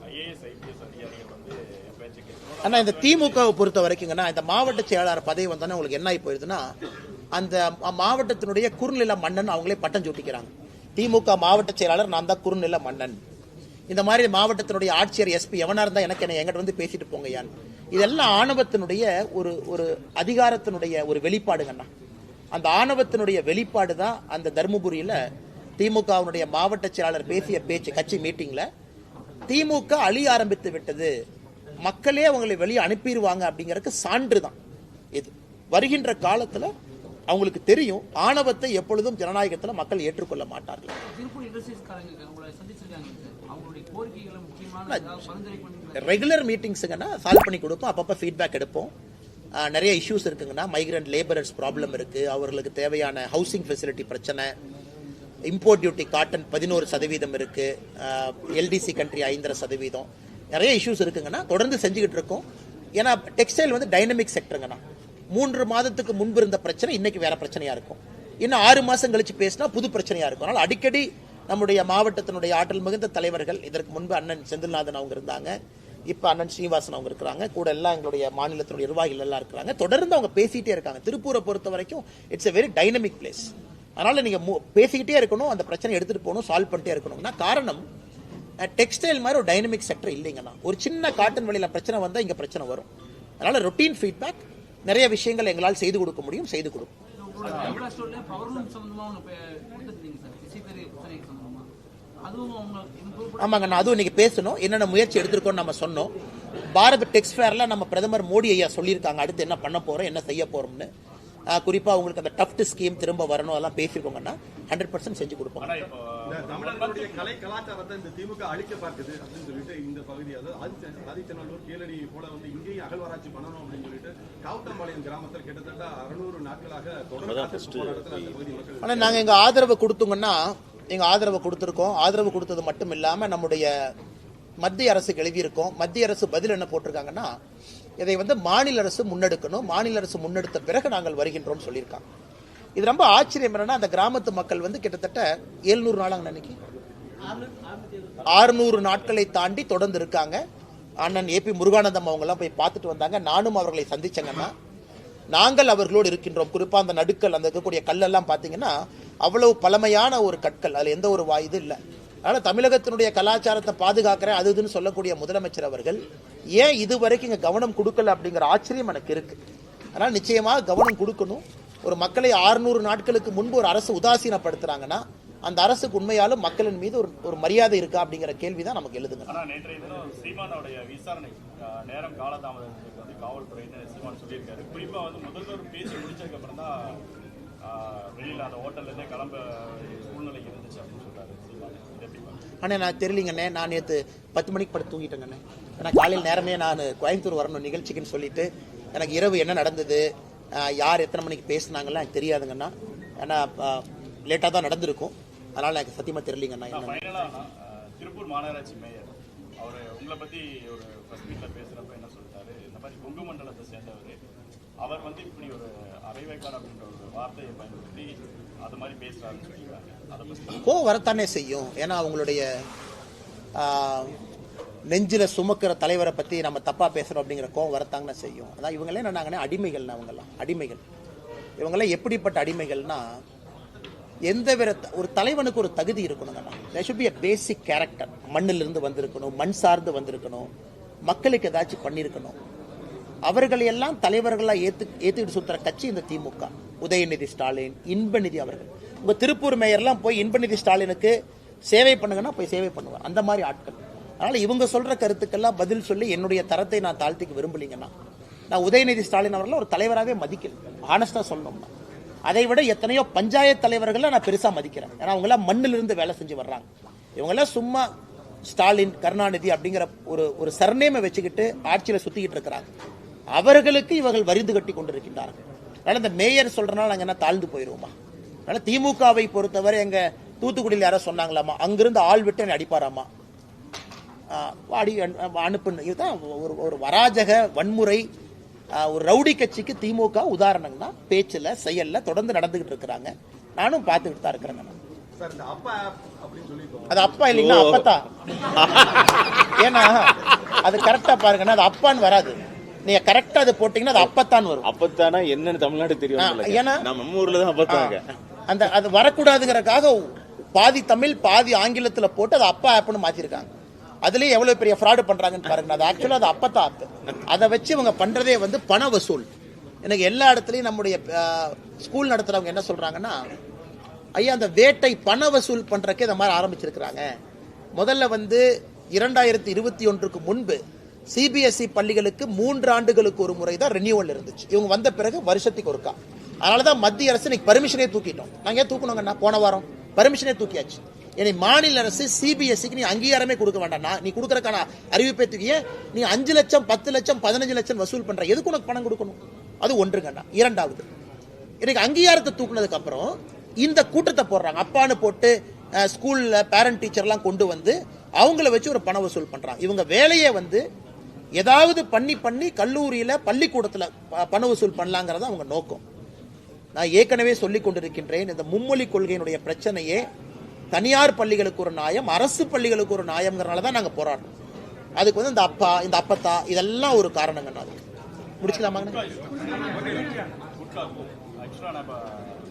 ஐஏஎஸ் ஐபிஎஸ் அதிகாரிகள் வந்து பேச்சுக்கு ஆனா இந்த திமுகவை பொறுத்த வரைக்குங்கன்னா இந்த மாவட்ட செயலாளர் பதவி வந்தோன்னா உங்களுக்கு என்ன ஆகி போயிருதுன்னா அந்த மாவட்டத்தினுடைய குறுநில மன்னன் அவங்களே பட்டம் சூட்டிக்கிறாங்க. திமுக மாவட்ட செயலாளர் நான் தான் குறுநில மன்னன். இந்த மாதிரி மாவட்டத்தினுடைய ஆட்சியர் எஸ்பி எவனா இருந்தா எனக்கு என்ன எங்கிட்ட வந்து பேசிட்டு போங்க யான். இதெல்லாம் ஆணவத்தினுடைய ஒரு அதிகாரத்தினுடைய ஒரு வெளிப்பாடுங்கண்ணா. அந்த ஆணவத்தினுடைய வெளிப்பாடு தான் அந்த தர்மபுரியில திமுகவுடைய மாவட்ட செயலாளர் பேசிய பேச்சு கட்சி மீட்டிங்ல திமுக அழிய ஆரம்பித்து விட்டது, மக்களே அவங்களை வெளியே அனுப்பிடுவாங்க அப்படிங்கறதுக்கு சான்று தான் இது. வருகின்ற காலத்துல அவங்களுக்கு தெரியும் ஆணவத்தை எப்பொழுதும் ஜனநாயகத்துல மக்கள் ஏற்றுக்கொள்ள மாட்டார்கள். ரெகுலர் மீட்டிங்ஸுங்கன்னா சால்வ் பண்ணி கொடுப்போம், அப்பப்போ ஃபீட்பேக் எடுப்போம். நிறைய இஷ்யூஸ் இருக்குங்கன்னா மைக்ரண்ட் லேபரர்ஸ் ப்ராப்ளம் இருக்கு, அவர்களுக்கு தேவையான ஹவுசிங் ஃபெசிலிட்டி பிரச்சனை, இம்போர்ட் டியூட்டி காட்டன் 11% இருக்கு, எல்டிசி கண்ட்ரி 5.5%. நிறைய இஷ்யூஸ் இருக்குங்கண்ணா, தொடர்ந்து செஞ்சுக்கிட்டு இருக்கோம். ஏன்னா டெக்ஸ்டைல் வந்து டைனமிக் செக்டருங்கண்ணா. 3 மாதத்துக்கு முன்பு இருந்த பிரச்சனை இன்னைக்கு வேற பிரச்சனையா இருக்கும். இன்னும் 6 மாசம் கழிச்சு பேசினா புது பிரச்சனையா இருக்கும். அதனால அடிக்கடி நம்முடைய மாவட்டத்தினுடைய ஆற்றல் மிகுந்த தலைவர்கள், இதற்கு முன்பு அண்ணன் செந்தில்நாதன் அவங்க இருந்தாங்க, இப்ப அண்ணன் ஸ்ரீனிவாசன் அவங்க இருக்கிறாங்க, கூட எல்லாம் எங்களுடைய மாநிலத்தினுடைய நிர்வாகிகள் எல்லாம் இருக்கிறாங்க. தொடர்ந்து அவங்க பேசிட்டே இருக்காங்க. திருப்பூரை பொறுத்த வரைக்கும் it's a very dynamic place. அதனால நீங்க பேசிக்கிட்டே இருக்கணும், அந்த பிரச்சனை எடுத்துட்டு போகணும், சால்வ் பண்ணிட்டே இருக்கணும்னா காரணம் டெக்ஸ்டைல் மாதிரி ஒரு டைனமிக் செக்டர் இல்லைங்கண்ணா. ஒரு சின்ன காட்டன் வழியில பிரச்சனை வந்தா இங்க பிரச்சனை வரும். அதனால ரொட்டீன் ஃபீட்பேக், நிறைய விஷயங்கள் எங்களால் செய்து கொடுக்க முடியும், செய்து கொடுக்கும். ஆமாங்கண்ணா, அதுவும் இன்னைக்கு பேசணும், என்னென்ன முயற்சி எடுத்திருக்கோம் நம்ம சொன்னோம். பாரத் டெக்ஸ் ஃபேர்ல நம்ம பிரதமர் மோடி ஐயா சொல்லியிருக்காங்க அடுத்து என்ன பண்ண போறோம், என்ன செய்ய போறோம்னு. குறிப்பா உங்களுக்கு அந்த டஃப்ட் ஸ்கீம் திரும்ப வரணும், அதெல்லாம் பேசியிருக்கோங்கன்னா 100% செஞ்சு கொடுப்போம். தமிழர்களுடைய கலை கலாச்சாரத்தை இந்த திமுக அழிக்க பார்க்குது அப்படின்னு சொல்லிட்டு இந்த பகுதியாவது ஆதிச்சநல்லூர் கீழடி போல வந்து இங்கேயும் அகழ்வாராய்ச்சி பண்ணணும் அப்படின்னு சொல்லிட்டு காவுத்தம்பாளையம் கிராமத்தில் கிட்டத்தட்ட 600 நாட்களாக தொடர்ந்து. ஆனா நாங்க எங்க ஆதரவு கொடுத்தோங்கன்னா, எங்க ஆதரவு கொடுத்திருக்கோம். ஆதரவு கொடுத்தது மட்டும் இல்லாம நம்முடைய மத்திய அரசுக்கு எழுதியிருக்கோம். மத்திய அரசு பதில் என்ன போட்டிருக்காங்கன்னா, இதை வந்து மாநில அரசு முன்னெடுக்கணும், மாநில அரசு முன்னெடுத்த பிறகு நாங்கள் வருகின்றோம் சொல்லியிருக்காங்க. இது ரொம்ப ஆச்சரியம் என்னன்னா, அந்த கிராமத்து மக்கள் வந்து கிட்டத்தட்ட 700 நாளாங்க அன்னைக்கு 600 நாட்களை தாண்டி தொடர்ந்து இருக்காங்க. அண்ணன் ஏபி முருகானந்தம் அவங்க எல்லாம் போய் பார்த்துட்டு வந்தாங்க. நானும் அவர்களை சந்திச்சேங்கன்னா, நாங்கள் அவர்களோடு இருக்கின்றோம். குறிப்பா அந்த நடுக்கல், அந்த இருக்கக்கூடிய கல்லெல்லாம் பார்த்தீங்கன்னா அவ்வளவு பழமையான ஒரு கற்கள், அதுல எந்த ஒரு இது இல்லை. அதனால தமிழகத்தினுடைய கலாச்சாரத்தை பாதுகாக்கிற அது இதுன்னு சொல்லக்கூடிய முதலமைச்சர் அவர்கள் ஏன் இதுவரைக்கும் இங்க கவனம் கொடுக்கல அப்படிங்கிற ஆச்சரியம் எனக்கு இருக்கு. அதனால நிச்சயமாக கவனம் கொடுக்கணும். ஒரு மக்களை 600 நாட்களுக்கு முன்பு ஒரு அரசு உதாசீனப்படுத்துறாங்கன்னா அந்த அரசுக்கு உண்மையாலும் மக்களின் மீது ஒரு மரியாதை இருக்கா அப்படிங்கிற கேள்விதான் நமக்கு எழுதுங்க. ஆனா நேற்றைய தினம் சீமானோடைய விசாரணை நேரம் காலதாமதத்துக்கு வந்து காவல்துறையினர் சீமான் சொல்லியிருக்காரு. குறிப்பா வந்து முதல்வர் பேசி முடிச்சதுக்கு அப்புறம் தான் வெளியில அந்த ஹோட்டல்ல இருந்தே கிளம்ப சூழ்நிலை இருந்துச்சு அப்படின்னு சொல்றாரு சீமான். அண்ணே நான் தெரியலங்கண்ணே, நான் நேற்று 10 மணிக்கு படுத்து தூங்கிட்டேங்கண்ணே. ஏன்னா காலையில் நேரமே நான் கோயம்புத்தூர் வரணும் நிகழ்ச்சிக்குன்னு சொல்லிட்டு எனக்கு இரவு என்ன நடந்தது, யார் எத்தனை மணிக்கு பேசினாங்கலாம் எனக்கு தெரியாதுங்கண்ணா. ஏன்னா லேட்டாக தான் நடந்திருக்கும். அதனால எனக்கு சத்தியமா தெரியலங்கண்ணா. திருப்பூர் மாநகராட்சி மேயர் அவர் உங்களை பத்தி ஒரு ஃபர்ஸ்ட் மீட்ல பேசுறப்ப என்ன சொல்லிட்டாரு, இந்த மாதிரி கொங்கு மண்டலத்தை சேர்ந்தவர் அவர் வந்து இப்படி ஒரு அரைவேக்காடு அப்படின்ற ஒரு வார்த்தையை பயன்படுத்தி அது மாதிரி பேசுறாருன்னு சொல்லியிருக்காங்க. அதை பத்தி கோவம் வரத்தானே செய்யும். ஏன்னா அவங்களுடைய நெஞ்சில சுமக்கிற தலைவரை பத்தி நம்ம தப்பா பேசுறோம் அப்படிங்கிற கோவம் வரத்தாங்கன்னு செய்யும். அதான் இவங்களே என்னன்னாங்கன்னா அடிமைகள்னா, அவங்கெல்லாம் அடிமைகள். இவங்கெல்லாம் எப்படிப்பட்ட அடிமைகள்னா, எந்த வித ஒரு தலைவனுக்கு ஒரு தகுதி இருக்கணுங்கண்ணா. There should be a basic character. மண்ணிலிருந்து வந்திருக்கணும், மண் சார்ந்து வந்திருக்கணும், மக்களுக்கு ஏதாச்சும் பண்ணியிருக்கணும். அவர்களை எல்லாம் தலைவர்களா ஏத்துக்கிட்டு சுத்துற கட்சி இந்த திமுக. உதயநிதி ஸ்டாலின், இன்பநிதி அவர்கள். உங்க திருப்பூர் மேயர்லாம் போய் இன்பநிதி ஸ்டாலினுக்கு சேவை பண்ணுங்கன்னா போய் சேவை பண்ணுவார், அந்த மாதிரி ஆட்கள். அதனால இவங்க சொல்ற கருத்துக்கெல்லாம் பதில் சொல்லி என்னுடைய தரத்தை நான் தாழ்த்திக்க விரும்பலீங்கன்னா, நான் உதயநிதி ஸ்டாலின் அவர்கள் ஒரு தலைவராகவே மதிக்கல. ஆனஸ்டா சொல்லணும்னா அதை விட எத்தனையோ பஞ்சாயத்து தலைவர்களை நான் பெருசா மதிக்கிறேன். ஏன்னா அவங்க எல்லாம் மண்ணிலிருந்து வேலை செஞ்சு வர்றாங்க. இவங்க எல்லாம் சும்மா ஸ்டாலின், கருணாநிதி அப்படிங்கிற ஒரு சர்நேமை வச்சுக்கிட்டு ஆட்சியில சுத்திக்கிட்டு இருக்கிறாங்க. அவர்களுக்கு இவர்கள் வரிந்து கட்டி கொண்டிருக்கின்றார்கள். அதனால இந்த மேயர் சொல்றதுனால நாங்க என்ன தாழ்ந்து போயிருவோமா? அதனால திமுகவை பொறுத்தவரை எங்க தூத்துக்குடியில் யாரோ சொன்னாங்களாமா, அங்கிருந்து ஆள் விட்டு என்னை அடிப்பாராமா, அனுப்புன்னு. இதுதான் ஒரு வராஜக வன்முறை, ஒரு ரவுடி கட்சிக்கு திமுக உதாரணம்னா பேச்சுல செயல்ல தொடர்ந்து நடந்துகிட்டு இருக்கிறாங்க. நானும் பார்த்துக்கிட்டு தான் இருக்கிறேங்க. அது அப்பா இல்லைன்னா அப்பத்தான். ஏன்னா அது கரெக்டா பாருங்கன்னா அது அப்பான்னு வராது. நீங்க கரெக்டா அது போட்டீங்கன்னா அது அப்பத்தான் வரும். அப்பத்தானா என்னன்னு தமிழ்நாடு தெரியும். ஏன்னா நம்ம ஊர்ல தான் அப்பத்தாங்க. அந்த அது வரக்கூடாதுங்கிறதுக்காக பாதி தமிழ் பாதி ஆங்கிலத்துல போட்டு அது அப்பா ஆப்னு மாத்திருக்காங்க. அதுலயே எவ்வளவு பெரிய ஃப்ராடு பண்றாங்கன்னு பாருங்க. அது ஆக்சுவலா அது அப்பத்தான் ஆப். அதை வச்சு இவங்க பண்றதே வந்து பண வசூல். எனக்கு எல்லா இடத்துலயும் நம்முடைய ஸ்கூல் நடத்துறவங்க என்ன சொல்றாங்கன்னா, ஐயா அந்த வேட்டை பண வசூல் பண்றதுக்கு இந்த மாதிரி ஆரம்பிச்சிருக்கிறாங்க. முதல்ல வந்து 2021க்கு முன்பு சிபிஎஸ்இ பள்ளிகளுக்கு 3 ஆண்டுகளுக்கு ஒரு முறை தான் ரெனியூவல் இருந்துச்சு. இவங்க வந்த பிறகு வருஷத்துக்கு ஒருக்கா. அதனாலதான் மத்திய அரசு இன்னைக்கு பர்மிஷனே தூக்கிட்டோம். நாங்க ஏன் தூக்கணுங்கன்னா போன வாரம் பர்மிஷனே தூக்கியாச்சு. ஏன்னா மாநில அரசு சிபிஎஸ்சிக்கு நீ அங்கீகாரமே கொடுக்க வேண்டாம். நீ கொடுக்கறதுக்கான அறிவிப்பை தூக்கிய நீ 5 லட்சம் 10 லட்சம் 15 லட்சம் வசூல் பண்ற, எதுக்கு உனக்கு பணம் கொடுக்கணும்? அது ஒன்றுங்கண்ணா. இரண்டாவது, இன்னைக்கு அங்கீகாரத்தை தூக்குனதுக்கு அப்புறம் இந்த கூட்டத்தை போடுறாங்க. அப்பான்னு போட்டு ஸ்கூல்ல பேரண்ட் டீச்சர்லாம் கொண்டு வந்து அவங்கள வச்சு ஒரு பண வசூல் பண்றாங்க. இவங்க வேலையை வந்து ஏதாவது பண்ணி கல்லூரியில பள்ளிக்கூடத்துல பண வசூல் பண்ணலாங்கிறத அவங்க நோக்கம். நான் ஏற்கனவே சொல்லிக் கொண்டிருக்கின்றேன், இந்த மும்மொழி கொள்கையினுடைய பிரச்சனையே தனியார் பள்ளிகளுக்கு ஒரு நியாயம், அரசு பள்ளிகளுக்கு ஒரு நியாயம்ங்கிறனால தான் நாங்க போராடுறோம். அதுக்கு வந்து இந்த அப்பா, இந்த அப்பத்தா, இதெல்லாம் ஒரு காரணங்கண்ணா. அதுக்கு முடிச்சுக்கலாமாங்க? ஆக்சுவலா நம்ம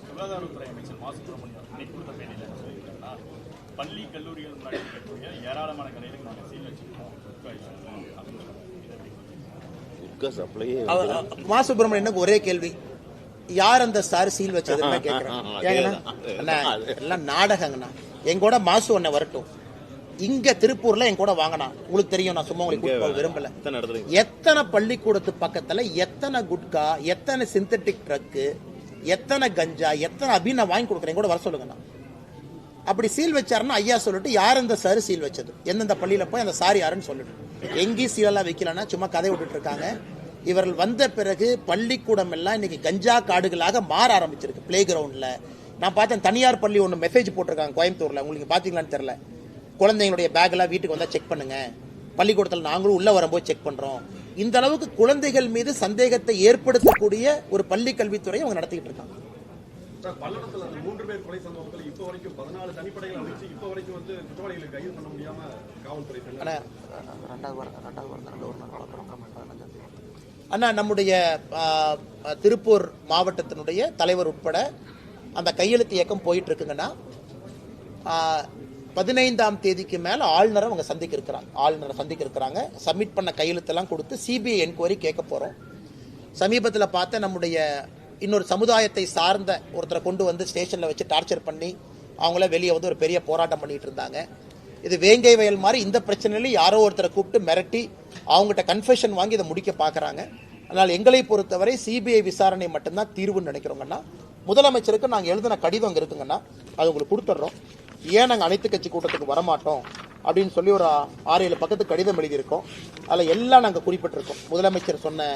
சுகாதாரத்துறை அமைச்சர் மா சுப்பிரமணியம் இன்னைக்கு கொடுத்த பேட்டியில் என்ன சொல்லியிருக்காங்கன்னா, பள்ளி கல்லூரிகள் முன்னாடி இருக்கக்கூடிய ஏராளமான கடைகளுக்கு நாங்கள் சீல் வச்சிருக்கோம். மா சுப்பிரமணியனுக்கு ஒரே கேள்வி, யார் அந்த சார் சீல் வச்சதுன்னு கேட்கிறேன். எல்லாம் நாடகங்கண்ணா. எங்கூட மாசு ஒன்ன வரட்டும், இங்க திருப்பூர்ல என் கூட வாங்கினா உங்களுக்கு தெரியும். நான் சும்மா உங்களுக்கு விரும்பல. எத்தனை பள்ளிக்கூடத்து பக்கத்துல எத்தனை குட்கா, எத்தனை சிந்தட்டிக் ட்ரக்கு, எத்தனை கஞ்சா, எத்தனை அபின் வாங்கி கொடுக்குறேன், கூட வர சொல்லுங்கண்ணா. அப்படி சீல் வச்சாருன்னா ஐயா சொல்லிட்டு யார் அந்த சார் சீல் வச்சது, எந்தெந்த பள்ளியில போய் அந்த சார் யாருன்னு சொல்லிட்டு. எங்கேயும் சீலெல்லாம் வைக்கலன்னா சும்மா கதை விட்டுட்டு இருக்காங்க. இவர்கள் வந்த பிறகு பள்ளிக்கூடம் எல்லாம் இன்னைக்கு கஞ்சா காடுகளாக மாற ஆரம்பிச்சிருக்கு. பிளே கிரவுண்ட்ல நான் பார்த்தேன், தனியார் பள்ளி ஒன்று மெசேஜ் போட்டிருக்காங்க கோயம்புத்தூர்ல, உங்களுக்கு பாத்தீங்களான்னு தெரியல. குழந்தைங்களுடைய பேக்லாம் வீட்டுக்கு வந்தா செக் பண்ணுங்க, பள்ளிக்கூடத்தில் நாங்களும் உள்ள வரும்போது செக் பண்றோம். இந்த அளவுக்கு குழந்தைகள் மீது சந்தேகத்தை ஏற்படுத்தக்கூடிய ஒரு பள்ளி கல்வித்துறையை அவங்க நடத்திக்கிட்டு இருக்காங்க. பல்லடத்துல 3 பேர் கொலை சம்பவங்கள் இப்ப வரைக்கும் 14 தனிப்படைகள் அமைச்சு இப்ப வரைக்கும் வந்து குற்றவாளிகளை கைது பண்ண முடியாம காவல்துறை. அண்ணா, நம்முடைய திருப்பூர் மாவட்டத்தினுடைய தலைவர் உட்பட அந்த கையெழுத்து இயக்கம் போயிட்டு இருக்குங்கன்னா, 15ஆம் தேதிக்கு மேல ஆளுநரை அவங்க சந்திக்க இருக்கிறாங்க. சப்மிட் பண்ண கையெழுத்தெல்லாம் கொடுத்து சிபிஐ என்கொயரி கேட்க போறோம். சமீபத்தில் பார்த்த நம்முடைய இன்னொரு சமுதாயத்தை சார்ந்த ஒருத்தரை கொண்டு வந்து ஸ்டேஷன்ல வச்சு டார்ச்சர் பண்ணி அவங்கள வெளியே வந்து ஒரு பெரிய போராட்டம் பண்ணிட்டு இருந்தாங்க. இது வேங்கை வயல் மாதிரி இந்த பிரச்சனையில யாரோ ஒருத்தரை கூப்பிட்டு மிரட்டி அவங்ககிட்ட கன்ஃபெஷன் வாங்கி இதை முடிக்க பார்க்கறாங்க. அதனால் எங்களை பொறுத்தவரை சிபிஐ விசாரணை மட்டும்தான் தீர்வுன்னு நினைக்கிறோங்கன்னா. முதலமைச்சருக்கு நாங்கள் எழுதின கடிதம் அங்கே இருக்குங்கன்னா அது உங்களுக்கு கொடுத்துட்றோம். ஏன் நாங்கள் அனைத்து கட்சி கூட்டத்துக்கு வரமாட்டோம் அப்படின்னு சொல்லி ஒரு 6-7 பக்கத்து கடிதம் எழுதியிருக்கோம். அதில் எல்லாம் நாங்கள் குறிப்பிட்டிருக்கோம். முதலமைச்சர் சொன்ன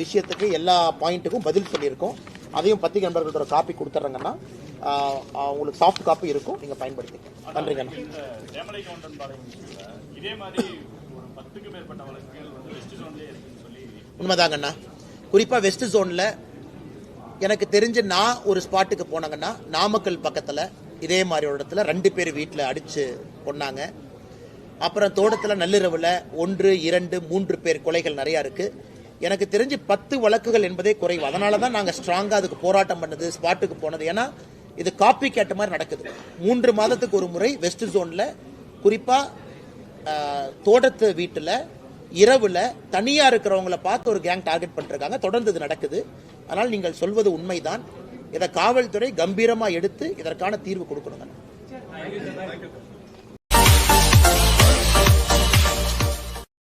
விஷயத்துக்கு எல்லா பாயிண்ட்டுக்கும் பதில் சொல்லியிருக்கோம். அதையும் பத்திரிகை நண்பர்களோட ஒரு காப்பி கொடுத்துட்றாங்கன்னா உங்களுக்கு சாஃப்ட் காப்பி இருக்கும், நீங்கள் பயன்படுத்திக்கலாம். நன்றிங்கண்ணா. உண்மைதாங்கண்ணா. குறிப்பாக வெஸ்ட் ஜோனில் எனக்கு தெரிஞ்சு நான் ஒரு ஸ்பாட்டுக்கு போனாங்கன்னா, நாமக்கல் பக்கத்தில் இதே மாதிரி ஒரு இடத்துல 2 பேர் வீட்டில் அடித்து கொண்டாங்க. அப்புறம் தோட்டத்தில் நள்ளிரவில் 1, 2, 3 பேர் கொலைகள் நிறையா இருக்குது. எனக்கு தெரிஞ்சு 10 வழக்குகள் என்பதே குறைவு. அதனால தான் நாங்கள் ஸ்ட்ராங்காக அதுக்கு போராட்டம் பண்ணது, ஸ்பாட்டுக்கு போனது. ஏன்னா இது காப்பி கேட்ட மாதிரி நடக்குது. 3 மாதத்துக்கு ஒரு முறை வெஸ்ட் ஜோனில் குறிப்பாக தோட்டத்து வீட்டில் இரவில் தனியாக இருக்கிறவங்கள பார்த்து ஒரு கேங் டார்கெட் பண்ணிருக்காங்க. தொடர்ந்து இது நடக்குது. அதனால் நீங்கள் சொல்வது உண்மைதான். இதை காவல்துறை கம்பீரமாக எடுத்து இதற்கான தீர்வு கொடுக்கணுங்க.